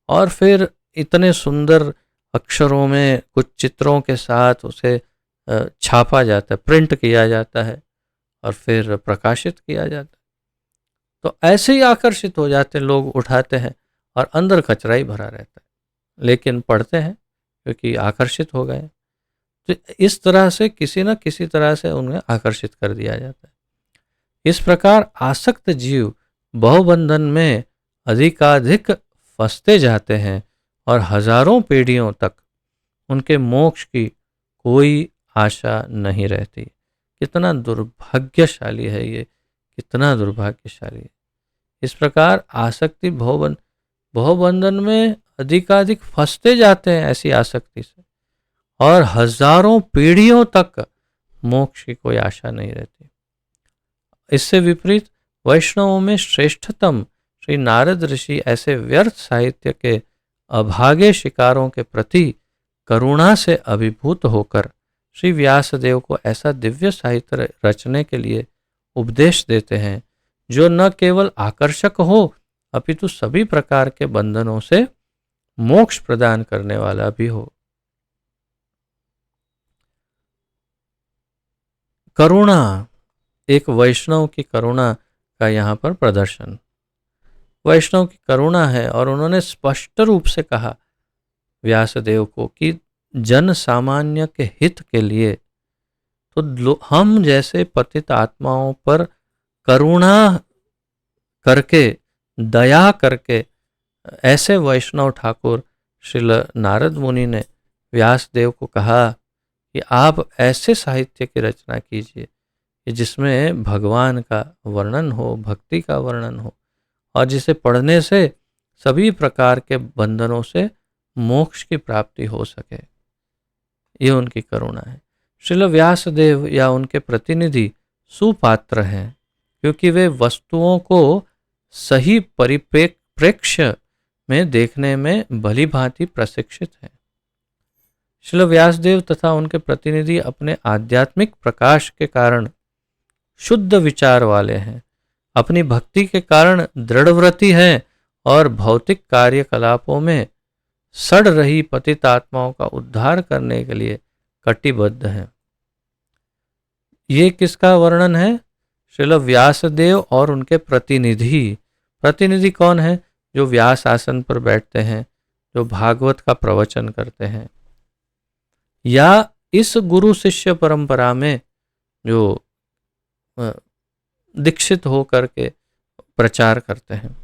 और फिर इतने सुंदर अक्षरों में कुछ चित्रों के साथ उसे छापा जाता है, प्रिंट किया जाता है और फिर प्रकाशित किया जाता है। तो ऐसे ही आकर्षित हो जाते हैं लोग, उठाते हैं और अंदर कचरा ही भरा रहता है, लेकिन पढ़ते हैं क्योंकि आकर्षित हो गए। तो इस तरह से किसी न किसी तरह से उन्हें आकर्षित कर दिया जाता है। इस प्रकार आसक्त जीव बहुबंधन में अधिकाधिक फंसते जाते हैं और हजारों पीढ़ियों तक उनके मोक्ष की कोई आशा नहीं रहती। कितना दुर्भाग्यशाली है ये, कितना दुर्भाग्यशाली है। इस प्रकार आसक्ति बहुबंधन में अधिकाधिक फंसते जाते हैं ऐसी आसक्ति से, और हजारों पीढ़ियों तक मोक्ष की कोई आशा नहीं रहती। इससे विपरीत वैष्णवों में श्रेष्ठतम श्री नारद ऋषि ऐसे व्यर्थ साहित्य के अभागे शिकारों के प्रति करुणा से अभिभूत होकर श्री व्यासदेव को ऐसा दिव्य साहित्य रचने के लिए उपदेश देते हैं, जो न केवल आकर्षक हो अपितु सभी प्रकार के बंधनों से मोक्ष प्रदान करने वाला भी हो। करुणा, एक वैष्णव की करुणा का यहाँ पर प्रदर्शन, वैष्णव की करुणा है, और उन्होंने स्पष्ट रूप से कहा व्यासदेव को कि जन सामान्य के हित के लिए तो हम जैसे पतित आत्माओं पर करुणा करके, दया करके, ऐसे वैष्णव ठाकुर श्रील नारद मुनि ने व्यासदेव को कहा कि आप ऐसे साहित्य की रचना कीजिए कि जिसमें भगवान का वर्णन हो, भक्ति का वर्णन हो, और जिसे पढ़ने से सभी प्रकार के बंधनों से मोक्ष की प्राप्ति हो सके। ये उनकी करुणा है। श्रील व्यासदेव या उनके प्रतिनिधि सुपात्र हैं, क्योंकि वे वस्तुओं को सही परिप्रेक्ष्य में देखने में भली भांति प्रशिक्षित हैं। श्रील व्यासदेव तथा उनके प्रतिनिधि अपने आध्यात्मिक प्रकाश के कारण शुद्ध विचार वाले हैं, अपनी भक्ति के कारण दृढ़व्रती हैं, और भौतिक कार्यकलापों में सड़ रही पतित आत्माओं का उद्धार करने के लिए कटिबद्ध हैं। ये किसका वर्णन है? श्रील व्यासदेव और उनके प्रतिनिधि। प्रतिनिधि कौन है? जो व्यास आसन पर बैठते हैं, जो भागवत का प्रवचन करते हैं, या इस गुरु शिष्य परंपरा में जो दीक्षित होकर के प्रचार करते हैं।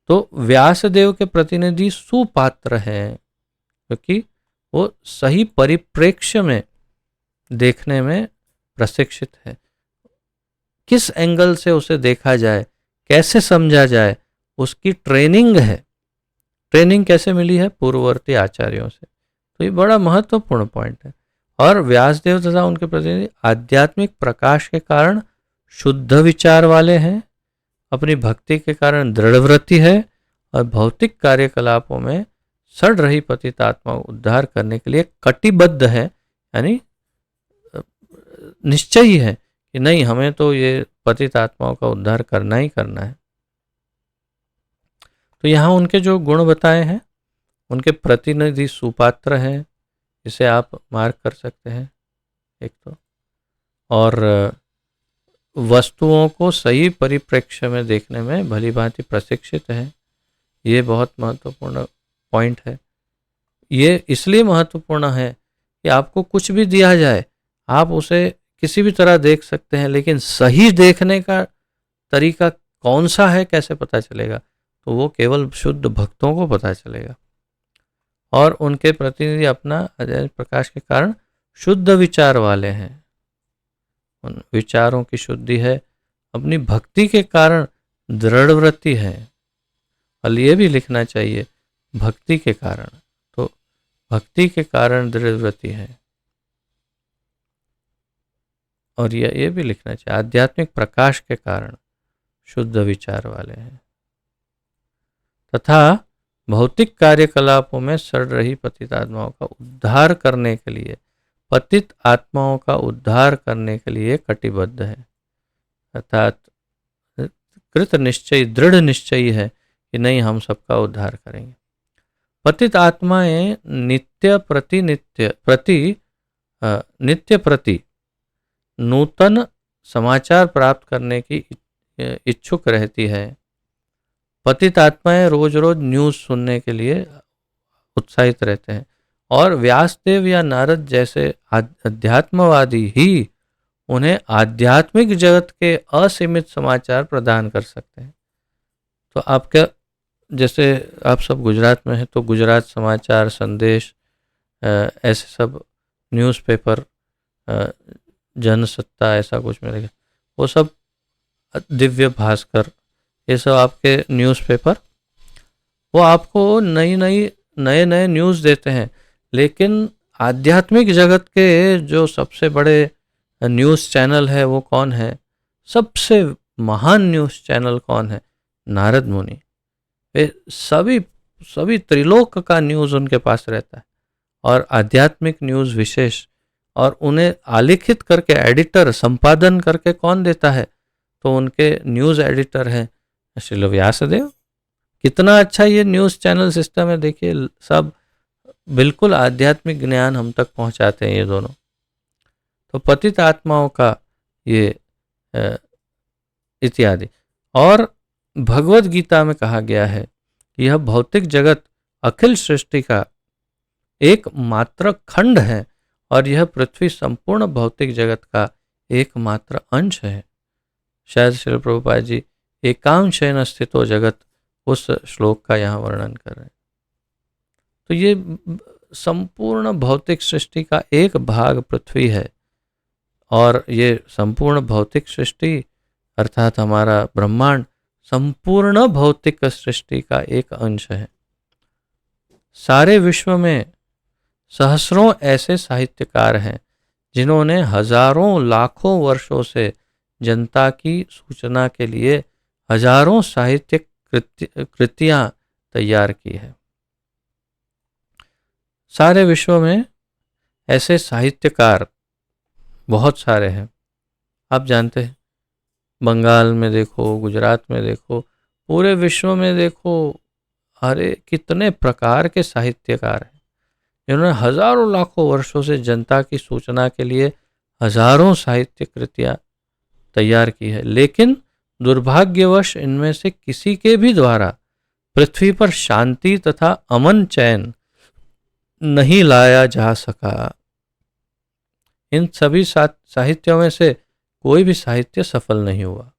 तो व्यासदेव के प्रतिनिधि सुपात्र हैं, क्योंकि वो सही परिप्रेक्ष्य में देखने में प्रशिक्षित है। किस एंगल से उसे देखा जाए, कैसे समझा जाए, उसकी ट्रेनिंग है। ट्रेनिंग कैसे मिली है? पूर्ववर्ती आचार्यों से। तो ये बड़ा महत्वपूर्ण पॉइंट है। और व्यासदेव तथा उनके प्रतिनिधि आध्यात्मिक प्रकाश के कारण शुद्ध विचार वाले हैं, अपनी भक्ति के कारण दृढ़व्रति है, और भौतिक कार्यकलापों में सड़ रही पतित आत्मा को उद्धार करने के लिए कटिबद्ध है, यानी निश्चयी है कि नहीं, हमें तो ये पतित आत्माओं का उद्धार करना ही करना है। तो यहाँ उनके जो गुण बताए हैं, उनके प्रतिनिधि सुपात्र हैं, इसे आप मार्क कर सकते हैं एक तो, और वस्तुओं को सही परिप्रेक्ष्य में देखने में भली भांति प्रशिक्षित है। ये बहुत महत्वपूर्ण पॉइंट है। ये इसलिए महत्वपूर्ण है कि आपको कुछ भी दिया जाए, आप उसे किसी भी तरह देख सकते हैं, लेकिन सही देखने का तरीका कौन सा है, कैसे पता चलेगा? तो वो केवल शुद्ध भक्तों को पता चलेगा। और उनके प्रतिनिधि अपना अध्ययन प्रकाश के कारण शुद्ध विचार वाले हैं, उन विचारों की शुद्धि है, अपनी भक्ति के कारण दृढ़व्रति है। और ये भी लिखना चाहिए, भक्ति के कारण, तो भक्ति के कारण दृढ़व्रति है। और ये भी लिखना चाहिए, आध्यात्मिक प्रकाश के कारण शुद्ध विचार वाले हैं, तथा भौतिक कार्यकलापों में सड़ रही पतित आत्माओं का उद्धार करने के लिए, पतित आत्माओं का उद्धार करने के लिए कटिबद्ध है, अर्थात कृत निश्चय, दृढ़ निश्चयी है कि नहीं, हम सबका उद्धार करेंगे। पतित आत्माएं नित्य प्रति नूतन समाचार प्राप्त करने की इच्छुक रहती है। पतित आत्माएं रोज रोज न्यूज़ सुनने के लिए उत्साहित रहते हैं, और व्यासदेव या नारद जैसे अध्यात्मवादी ही उन्हें आध्यात्मिक जगत के असीमित समाचार प्रदान कर सकते हैं। तो आपका, जैसे आप सब गुजरात में हैं, तो गुजरात समाचार, संदेश, ऐसे सब न्यूज़पेपर, जनसत्ता, ऐसा कुछ मेरे, वो सब, दिव्य भास्कर, ये सब आपके न्यूज़पेपर, वो आपको नए नए न्यूज़ देते हैं। लेकिन आध्यात्मिक जगत के जो सबसे बड़े न्यूज़ चैनल है वो कौन है? सबसे महान न्यूज़ चैनल कौन है? नारद मुनि। वे सभी त्रिलोक का न्यूज़ उनके पास रहता है, और आध्यात्मिक न्यूज़ विशेष। और उन्हें आलेखित करके, एडिटर, संपादन करके कौन देता है? तो उनके न्यूज़ एडिटर हैं श्रील व्यासदेव। कितना अच्छा ये न्यूज़ चैनल सिस्टम है, देखिए, सब बिल्कुल आध्यात्मिक ज्ञान हम तक पहुंचाते हैं ये दोनों। तो पतित आत्माओं का ये इत्यादि। और भगवत गीता में कहा गया है कि यह भौतिक जगत अखिल सृष्टि का एकमात्र खंड है, और यह पृथ्वी संपूर्ण भौतिक जगत का एकमात्र अंश है। शायद श्रील प्रभुपाद जी एकांशेन स्थितो जगत, उस श्लोक का यहाँ वर्णन कर रहे हैं। तो ये संपूर्ण भौतिक सृष्टि का एक भाग पृथ्वी है, और ये संपूर्ण भौतिक सृष्टि अर्थात हमारा ब्रह्मांड संपूर्ण भौतिक सृष्टि का एक अंश है। सारे विश्व में सहस्रों ऐसे साहित्यकार हैं जिन्होंने हजारों लाखों वर्षों से जनता की सूचना के लिए हजारों साहित्यिक कृतियां तैयार की है। सारे विश्व में ऐसे साहित्यकार बहुत सारे हैं, आप जानते हैं। बंगाल में देखो, गुजरात में देखो, पूरे विश्व में देखो, अरे कितने प्रकार के साहित्यकार हैं। इन्होंने हजारों लाखों वर्षों से जनता की सूचना के लिए हजारों साहित्य कृतियां तैयार की है, लेकिन दुर्भाग्यवश इनमें से किसी के भी द्वारा पृथ्वी पर शांति तथा अमन चैन नहीं लाया जा सका। इन सभी साहित्यों में से कोई भी साहित्य सफल नहीं हुआ।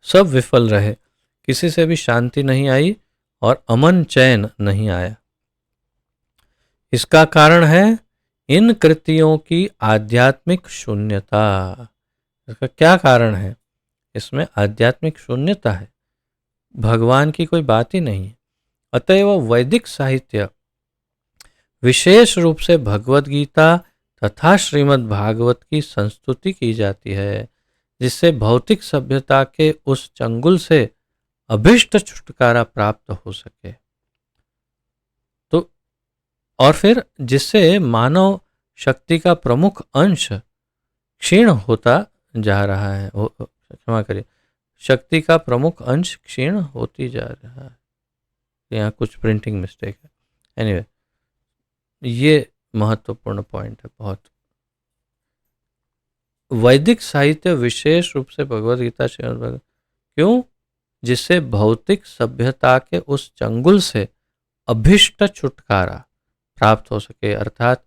सब विफल रहे, किसी से भी शांति नहीं आई और अमन चैन नहीं आया। इसका कारण है इन कृतियों की आध्यात्मिक शून्यता। इसका क्या कारण है? इसमें आध्यात्मिक शून्यता है, भगवान की कोई बात ही नहीं है। अतएव वैदिक साहित्य, विशेष रूप से भगवत गीता तथा श्रीमद् भागवत की संस्तुति की जाती है, जिससे भौतिक सभ्यता के उस चंगुल से अभिष्ट छुटकारा प्राप्त हो सके। तो और फिर जिससे मानव शक्ति का प्रमुख अंश क्षीण होता जा रहा है, क्षमा करिए, शक्ति का प्रमुख अंश क्षीण होती जा रहा है। यहाँ कुछ प्रिंटिंग मिस्टेक है। एनीवे, ये महत्वपूर्ण पॉइंट है बहुत। वैदिक साहित्य विशेष रूप से भगवद गीता, श्रीमद् भागवत, क्यों? जिससे भौतिक सभ्यता के उस चंगुल से अभिष्ट छुटकारा प्राप्त हो सके। अर्थात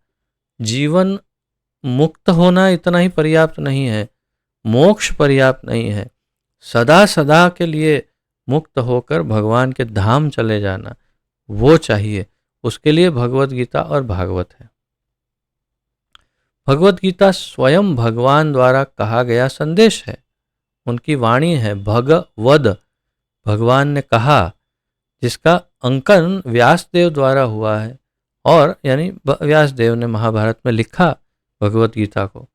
जीवन मुक्त होना इतना ही पर्याप्त नहीं है, मोक्ष पर्याप्त नहीं है, सदा सदा के लिए मुक्त होकर भगवान के धाम चले जाना वो चाहिए। उसके लिए भगवत गीता और भागवत है। भगवत गीता स्वयं भगवान द्वारा कहा गया संदेश है, उनकी वाणी है। भगवद, भगवान ने कहा, जिसका अंकन व्यासदेव द्वारा हुआ है, और यानी व्यासदेव ने महाभारत में लिखा भगवत गीता को।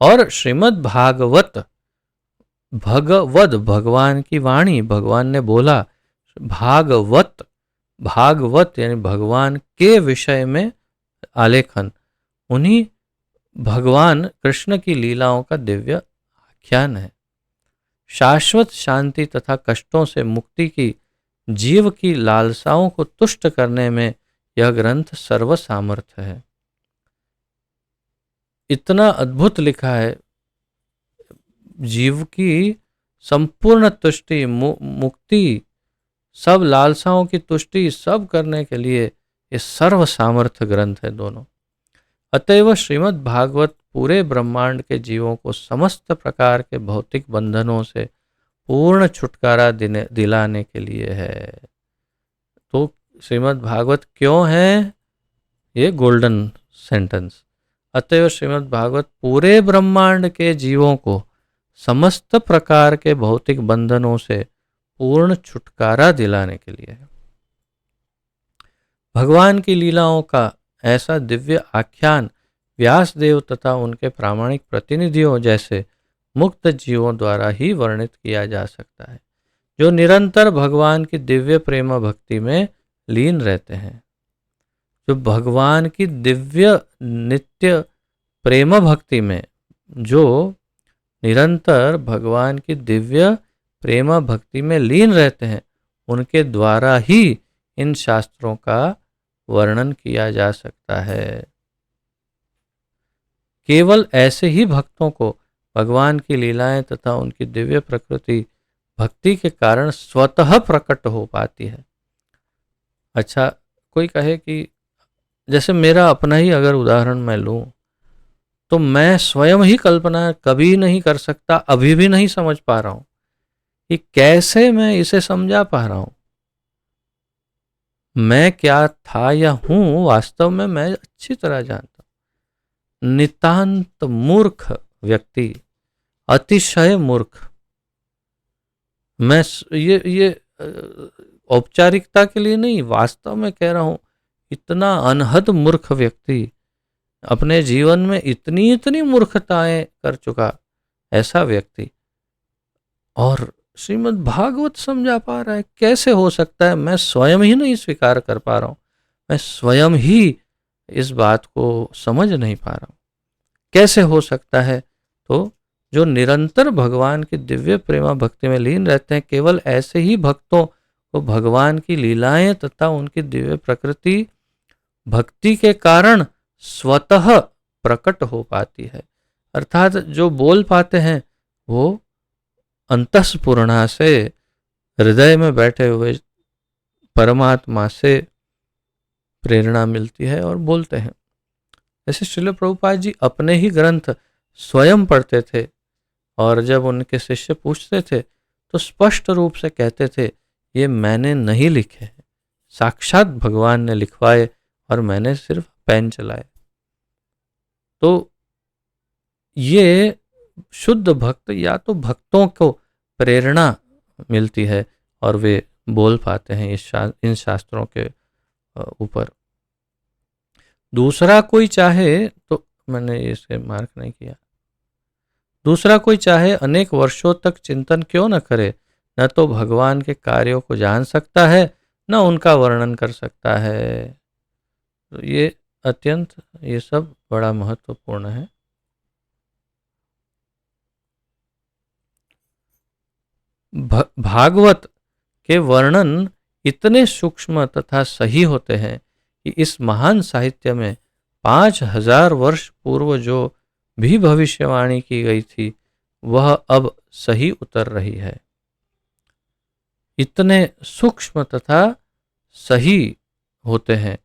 और श्रीमद् भागवत, भगवद भगवान की वाणी, भगवान ने बोला। भागवत, भागवत यानी भगवान के विषय में आलेखन, उन्हीं भगवान कृष्ण की लीलाओं का दिव्य आख्यान है। शाश्वत शांति तथा कष्टों से मुक्ति की जीव की लालसाओं को तुष्ट करने में यह ग्रंथ सर्वसामर्थ्य है। इतना अद्भुत लिखा है, जीव की संपूर्ण तुष्टि, मुक्ति, सब लालसाओं की तुष्टि सब करने के लिए ये सर्व सामर्थ्य ग्रंथ है दोनों। अतएव श्रीमद् भागवत पूरे ब्रह्मांड के जीवों को समस्त प्रकार के भौतिक बंधनों से पूर्ण छुटकारा दिलाने के लिए है। तो श्रीमद् भागवत क्यों है? ये गोल्डन सेंटेंस। अतएव श्रीमद् भागवत पूरे ब्रह्मांड के जीवों को समस्त प्रकार के भौतिक बंधनों से पूर्ण छुटकारा दिलाने के लिए है। भगवान की लीलाओं का ऐसा दिव्य आख्यान व्यासदेव तथा उनके प्रामाणिक प्रतिनिधियों जैसे मुक्त जीवों द्वारा ही वर्णित किया जा सकता है, जो निरंतर भगवान की दिव्य प्रेम भक्ति में लीन रहते हैं। जो भगवान की दिव्य नित्य प्रेम भक्ति में, जो निरंतर भगवान की दिव्य प्रेम भक्ति में लीन रहते हैं, उनके द्वारा ही इन शास्त्रों का वर्णन किया जा सकता है। केवल ऐसे ही भक्तों को भगवान की लीलाएं तथा उनकी दिव्य प्रकृति भक्ति के कारण स्वतः प्रकट हो पाती है। अच्छा, कोई कहे कि जैसे मेरा अपना ही अगर उदाहरण मैं लूं, तो मैं स्वयं ही कल्पना कभी नहीं कर सकता, अभी भी नहीं समझ पा रहा हूं कि कैसे मैं इसे समझा पा रहा हूं। मैं क्या था या हूं, वास्तव में मैं अच्छी तरह जानता हूं। नितांत मूर्ख व्यक्ति, अतिशय मूर्ख। मैं ये औपचारिकता के लिए नहीं, वास्तव में कह रहा हूं, इतना अनहद मूर्ख व्यक्ति, अपने जीवन में इतनी इतनी मूर्खताएं कर चुका ऐसा व्यक्ति, और श्रीमद् भागवत समझा पा रहा है। कैसे हो सकता है? मैं स्वयं ही नहीं स्वीकार कर पा रहा हूं, मैं स्वयं ही इस बात को समझ नहीं पा रहा हूं। कैसे हो सकता है? तो जो निरंतर भगवान की दिव्य प्रेमा भक्ति में लीन रहते हैं, केवल ऐसे ही भक्तों को भगवान की लीलाएं तथा उनकी दिव्य प्रकृति भक्ति के कारण स्वतः प्रकट हो पाती है। अर्थात जो बोल पाते हैं वो अंतःस्फुरणा से हृदय में बैठे हुए परमात्मा से प्रेरणा मिलती है और बोलते हैं। जैसे श्रील प्रभुपाद जी अपने ही ग्रंथ स्वयं पढ़ते थे और जब उनके शिष्य पूछते थे तो स्पष्ट रूप से कहते थे, ये मैंने नहीं लिखे हैं, साक्षात भगवान ने लिखवाए और मैंने सिर्फ पेन चलाए। तो ये शुद्ध भक्त या तो भक्तों को प्रेरणा मिलती है और वे बोल पाते हैं इन शास्त्रों के ऊपर। दूसरा कोई चाहे तो, मैंने इसे मार्क नहीं किया, दूसरा कोई चाहे अनेक वर्षों तक चिंतन क्यों न करे, न तो भगवान के कार्यों को जान सकता है न उनका वर्णन कर सकता है। तो ये अत्यंत, ये सब बड़ा महत्वपूर्ण है। भागवत के वर्णन इतने सूक्ष्म तथा सही होते हैं कि इस महान साहित्य में 5000 वर्ष पूर्व जो भी भविष्यवाणी की गई थी वह अब सही उतर रही है। इतने सूक्ष्म तथा सही होते हैं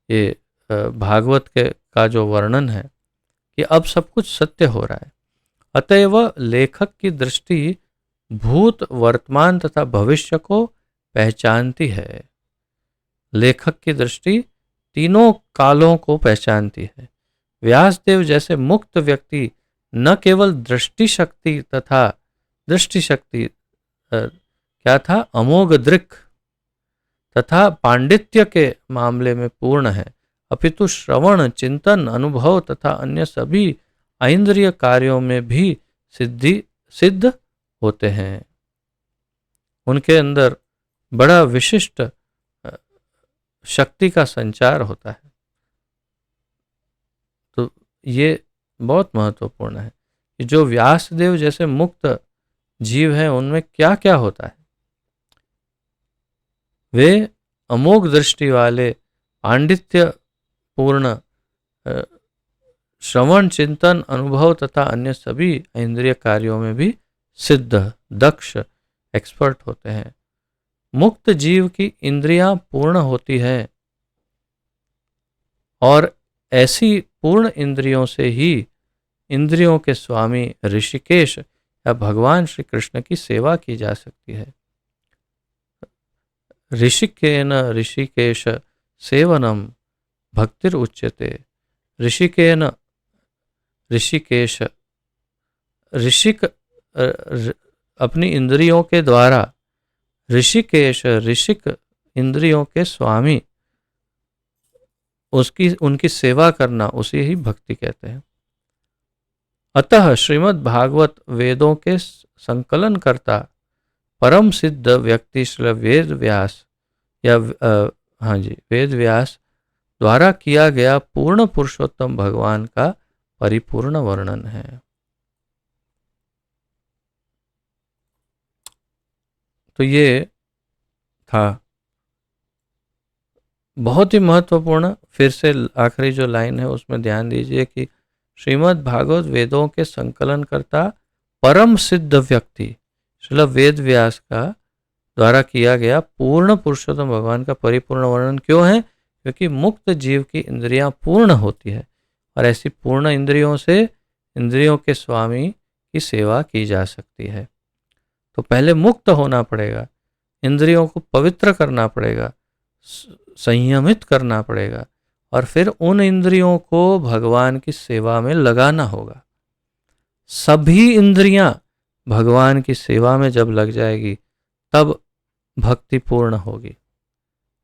ये भागवत के का जो वर्णन है कि अब सब कुछ सत्य हो रहा है। अतएव लेखक की दृष्टि भूत, वर्तमान तथा भविष्य को पहचानती है। लेखक की दृष्टि तीनों कालों को पहचानती है। व्यासदेव जैसे मुक्त व्यक्ति न केवल दृष्टि शक्ति क्या था, अमोघ दृक् तथा पांडित्य के मामले में पूर्ण है, अपितु श्रवण, चिंतन, अनुभव तथा अन्य सभी ऐन्द्रिय कार्यों में भी सिद्ध होते हैं। उनके अंदर बड़ा विशिष्ट शक्ति का संचार होता है। तो ये बहुत महत्वपूर्ण है कि जो व्यासदेव जैसे मुक्त जीव हैं उनमें क्या क्या होता है। वे अमोघ दृष्टि वाले, पांडित्य पूर्ण, श्रवण, चिंतन, अनुभव तथा अन्य सभी इंद्रिय कार्यों में भी सिद्ध, दक्ष, एक्सपर्ट होते हैं। मुक्त जीव की इंद्रियां पूर्ण होती है और ऐसी पूर्ण इंद्रियों से ही इंद्रियों के स्वामी ऋषिकेश या भगवान श्री कृष्ण की सेवा की जा सकती है। ऋषिकेन ऋषिकेश सेवनम भक्तिर उच्यते। ऋषिकेन ऋषिकेश, ऋषिक अपनी इंद्रियों के द्वारा, ऋषिकेश ऋषिक इंद्रियों के स्वामी, उनकी सेवा करना, उसे ही भक्ति कहते हैं। अतः श्रीमद् भागवत वेदों के संकलन करता परम सिद्ध व्यक्ति श्री वेद व्यास या वेद व्यास द्वारा किया गया पूर्ण पुरुषोत्तम भगवान का परिपूर्ण वर्णन है। तो ये था बहुत ही महत्वपूर्ण। फिर से आखिरी जो लाइन है उसमें ध्यान दीजिए कि श्रीमद् भागवत वेदों के संकलन करता परम सिद्ध व्यक्ति श्रील वेद व्यास का द्वारा किया गया पूर्ण पुरुषोत्तम भगवान का परिपूर्ण वर्णन क्यों है? क्योंकि मुक्त जीव की इंद्रियां पूर्ण होती है और ऐसी पूर्ण इंद्रियों से इंद्रियों के स्वामी की सेवा की जा सकती है। तो पहले मुक्त होना पड़ेगा, इंद्रियों को पवित्र करना पड़ेगा, संयमित करना पड़ेगा और फिर उन इंद्रियों को भगवान की सेवा में लगाना होगा। सभी इंद्रियां भगवान की सेवा में जब लग जाएगी तब भक्ति पूर्ण होगी।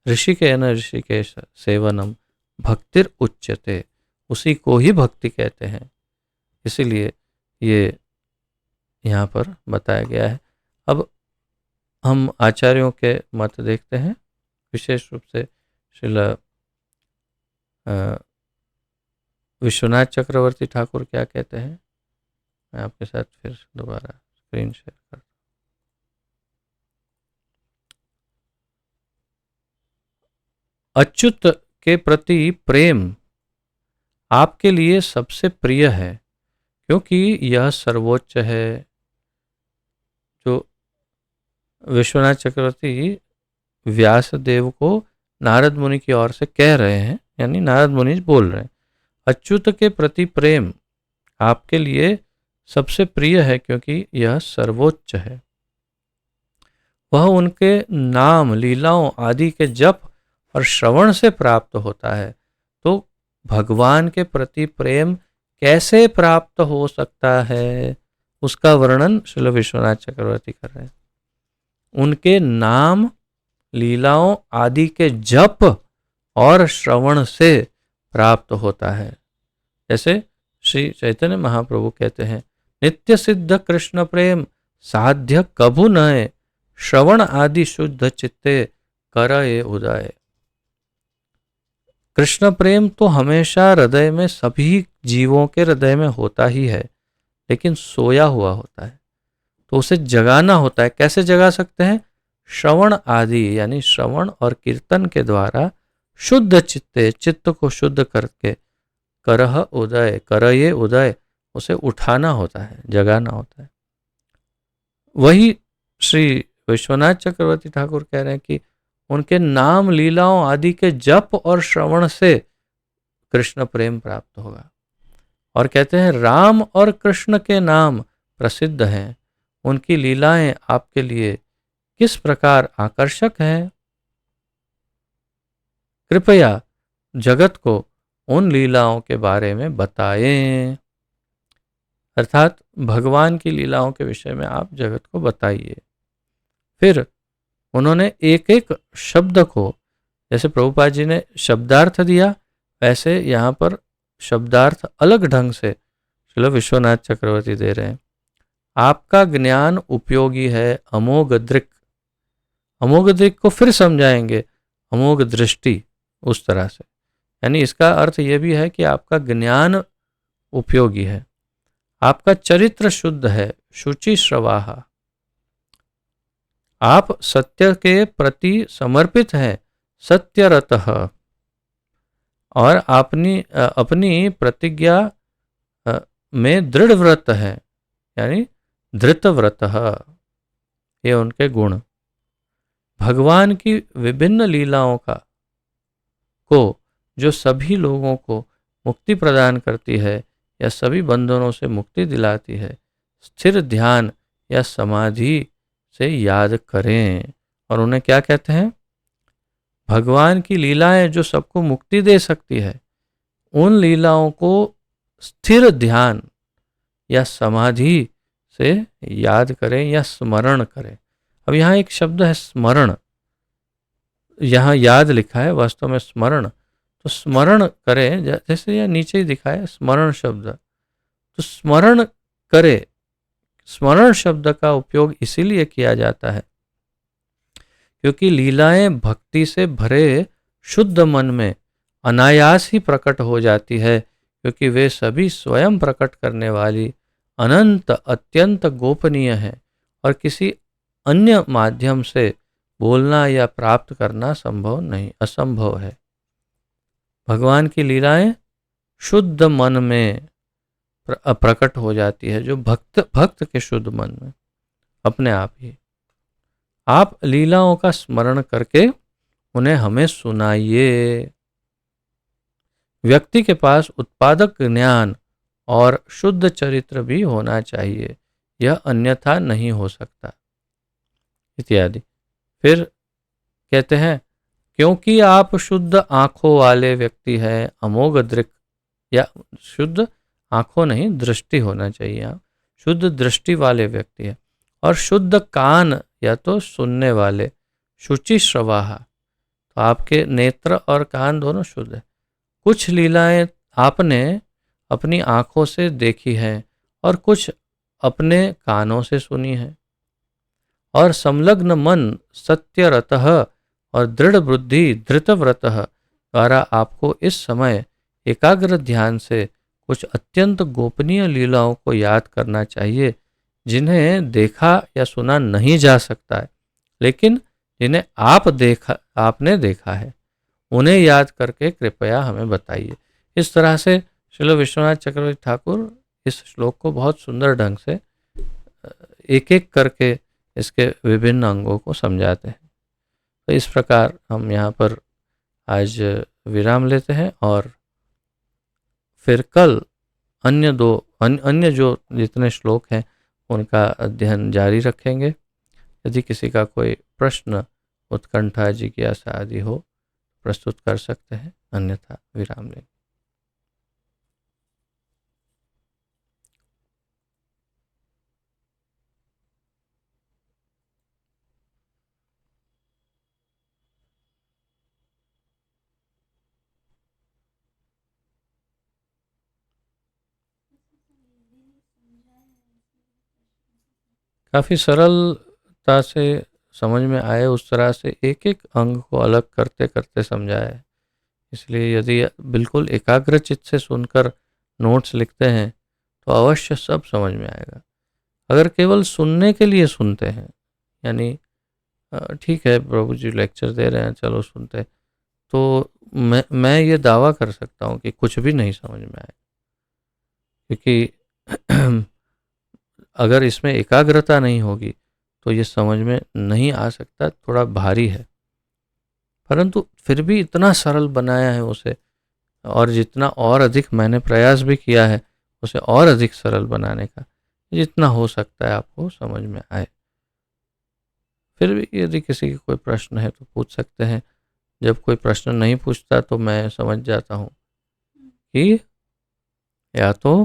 ऋषिकेन ऋषिकेश सेवनम भक्तिर उच्यते, उसी को ही भक्ति कहते हैं। इसीलिए ये यहाँ पर बताया गया है। अब हम आचार्यों के मत देखते हैं, विशेष रूप से श्रील विश्वनाथ चक्रवर्ती ठाकुर क्या कहते हैं। मैं आपके साथ फिर दोबारा स्क्रीन शेयर करता हूँ। अच्युत के प्रति प्रेम आपके लिए सबसे प्रिय है, क्योंकि यह सर्वोच्च है। जो विश्वनाथ चक्रवर्ती व्यास देव को नारद मुनि की ओर से कह रहे हैं, यानी नारद मुनि बोल रहे हैं, अच्युत के प्रति प्रेम आपके लिए सबसे प्रिय है, क्योंकि यह सर्वोच्च है। वह उनके नाम, लीलाओं आदि के जप और श्रवण से प्राप्त होता है। तो भगवान के प्रति प्रेम कैसे प्राप्त हो सकता है, उसका वर्णन श्रील विश्वनाथ चक्रवर्ती कर रहे हैं। उनके नाम, लीलाओं आदि के जप और श्रवण से प्राप्त होता है। जैसे श्री चैतन्य महाप्रभु कहते हैं, नित्य सिद्ध कृष्ण प्रेम साध्य कभु नए, श्रवण आदि शुद्ध चित्ते करए उदय। कृष्ण प्रेम तो हमेशा हृदय में, सभी जीवों के हृदय में होता ही है, लेकिन सोया हुआ होता है, तो उसे जगाना होता है। कैसे जगा सकते हैं? श्रवण आदि, यानी श्रवण और कीर्तन के द्वारा शुद्ध चित्ते, चित्त को शुद्ध करके, करह उदय, करये उदय, उसे उठाना होता है, जगाना होता है। वही श्री विश्वनाथ चक्रवर्ती ठाकुर कह रहे हैं कि उनके नाम, लीलाओं आदि के जप और श्रवण से कृष्ण प्रेम प्राप्त होगा। और कहते हैं, राम और कृष्ण के नाम प्रसिद्ध हैं, उनकी लीलाएं आपके लिए किस प्रकार आकर्षक हैं। कृपया जगत को उन लीलाओं के बारे में बताएं। अर्थात भगवान की लीलाओं के विषय में आप जगत को बताइए। फिर उन्होंने एक एक शब्द को, जैसे प्रभुपाद जी ने शब्दार्थ दिया, वैसे यहाँ पर शब्दार्थ अलग ढंग से श्रील विश्वनाथ चक्रवर्ती दे रहे हैं। आपका ज्ञान उपयोगी है अमोघ दृक्। अमोघ दृक् को फिर समझाएंगे, अमोघ दृष्टि, उस तरह से। यानी इसका अर्थ यह भी है कि आपका ज्ञान उपयोगी है, आपका चरित्र शुद्ध है, शुचि श्रवाह, आप सत्य के प्रति समर्पित हैं, सत्यरतः, और अपनी प्रतिज्ञा में दृढ़ व्रत है, यानी धृतव्रतः, ये उनके गुण। भगवान की विभिन्न लीलाओं को जो सभी लोगों को मुक्ति प्रदान करती है या सभी बंधनों से मुक्ति दिलाती है, स्थिर ध्यान या समाधि से याद करें। और उन्हें क्या कहते हैं? भगवान की लीलाएं जो सबको मुक्ति दे सकती है, उन लीलाओं को स्थिर ध्यान या समाधि से याद करें या स्मरण करें। अब यहाँ एक शब्द है स्मरण, यहाँ याद लिखा है, वास्तव में स्मरण। तो स्मरण करें, जैसे यह नीचे ही दिखा है स्मरण शब्द, तो स्मरण करे। स्मरण शब्द का उपयोग इसीलिए किया जाता है क्योंकि लीलाएं भक्ति से भरे शुद्ध मन में अनायास ही प्रकट हो जाती है, क्योंकि वे सभी स्वयं प्रकट करने वाली अनंत अत्यंत गोपनीय है और किसी अन्य माध्यम से बोलना या प्राप्त करना संभव नहीं, असंभव है। भगवान की लीलाएं शुद्ध मन में प्रकट हो जाती है, जो भक्त के शुद्ध मन में अपने आप ही। आप लीलाओं का स्मरण करके उन्हें हमें सुनाइए। व्यक्ति के पास उत्पादक ज्ञान और शुद्ध चरित्र भी होना चाहिए, यह अन्यथा नहीं हो सकता, इत्यादि। फिर कहते हैं, क्योंकि आप शुद्ध आंखों वाले व्यक्ति हैं, अमोघ दृक्, या शुद्ध आंखों नहीं, दृष्टि होना चाहिए, आप शुद्ध दृष्टि वाले व्यक्ति हैं, और शुद्ध कान या तो सुनने वाले, शुचि श्रवाहा, तो आपके नेत्र और कान दोनों शुद्ध है। कुछ लीलाएं आपने अपनी आंखों से देखी हैं और कुछ अपने कानों से सुनी है, और संलग्न मन सत्यरतः और दृढ़ बुद्धि धृतव्रतः द्वारा आपको इस समय एकाग्र ध्यान से कुछ अत्यंत गोपनीय लीलाओं को याद करना चाहिए, जिन्हें देखा या सुना नहीं जा सकता है, लेकिन जिन्हें आपने देखा है, उन्हें याद करके कृपया हमें बताइए। इस तरह से श्रील विश्वनाथ चक्रवर्ती ठाकुर इस श्लोक को बहुत सुंदर ढंग से एक एक करके इसके विभिन्न अंगों को समझाते हैं। तो इस प्रकार हम यहाँ पर आज विराम लेते हैं और फिर कल अन्य जो जितने श्लोक हैं उनका अध्ययन जारी रखेंगे। यदि किसी का कोई प्रश्न, उत्कंठा, जिज्ञासा आदि हो प्रस्तुत कर सकते हैं, अन्यथा विराम लेंगे। काफ़ी सरलता से समझ में आए उस तरह से एक एक अंग को अलग करते करते समझाया है। इसलिए यदि बिल्कुल एकाग्र चित्त से सुनकर नोट्स लिखते हैं तो अवश्य सब समझ में आएगा। अगर केवल सुनने के लिए सुनते हैं, यानी ठीक है प्रभु जी लेक्चर दे रहे हैं चलो सुनते हैं, तो मैं ये दावा कर सकता हूँ कि कुछ भी नहीं समझ में आए, क्योंकि अगर इसमें एकाग्रता नहीं होगी तो ये समझ में नहीं आ सकता, थोड़ा भारी है। परंतु फिर भी इतना सरल बनाया है उसे, और जितना और अधिक मैंने प्रयास भी किया है उसे और अधिक सरल बनाने का, जितना हो सकता है आपको समझ में आए। फिर भी यदि किसी का कोई प्रश्न है तो पूछ सकते हैं। जब कोई प्रश्न नहीं पूछता तो मैं समझ जाता हूँ कि या तो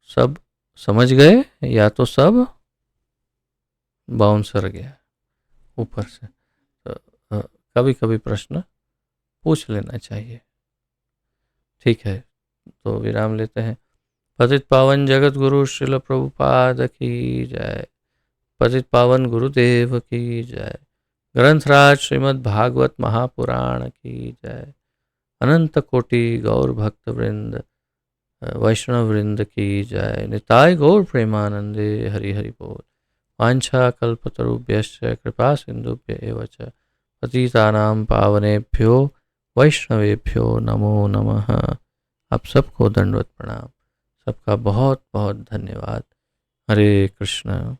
सब समझ गए या तो सब बाउंसर गया ऊपर से। तो कभी कभी प्रश्न पूछ लेना चाहिए। ठीक है, तो विराम लेते हैं। पतित पावन जगत गुरु श्रील प्रभुपाद की जय। पतित पावन गुरुदेव की जय। ग्रंथराज श्रीमद् भागवत महापुराण की जय। अनंत कोटि गौर भक्त वृंद, वैष्णव वृंद की जय। निताय गौर प्रेमानंदे हरि हरि बोल। वांछा कल्पतरुभ्यश्च कृपा सिंधुभ्य एव च पतितानां पावनेभ्यो वैष्णवेभ्यो नमो नमः। आप सबको दंडवत प्रणाम। सबका बहुत बहुत धन्यवाद। हरे कृष्ण।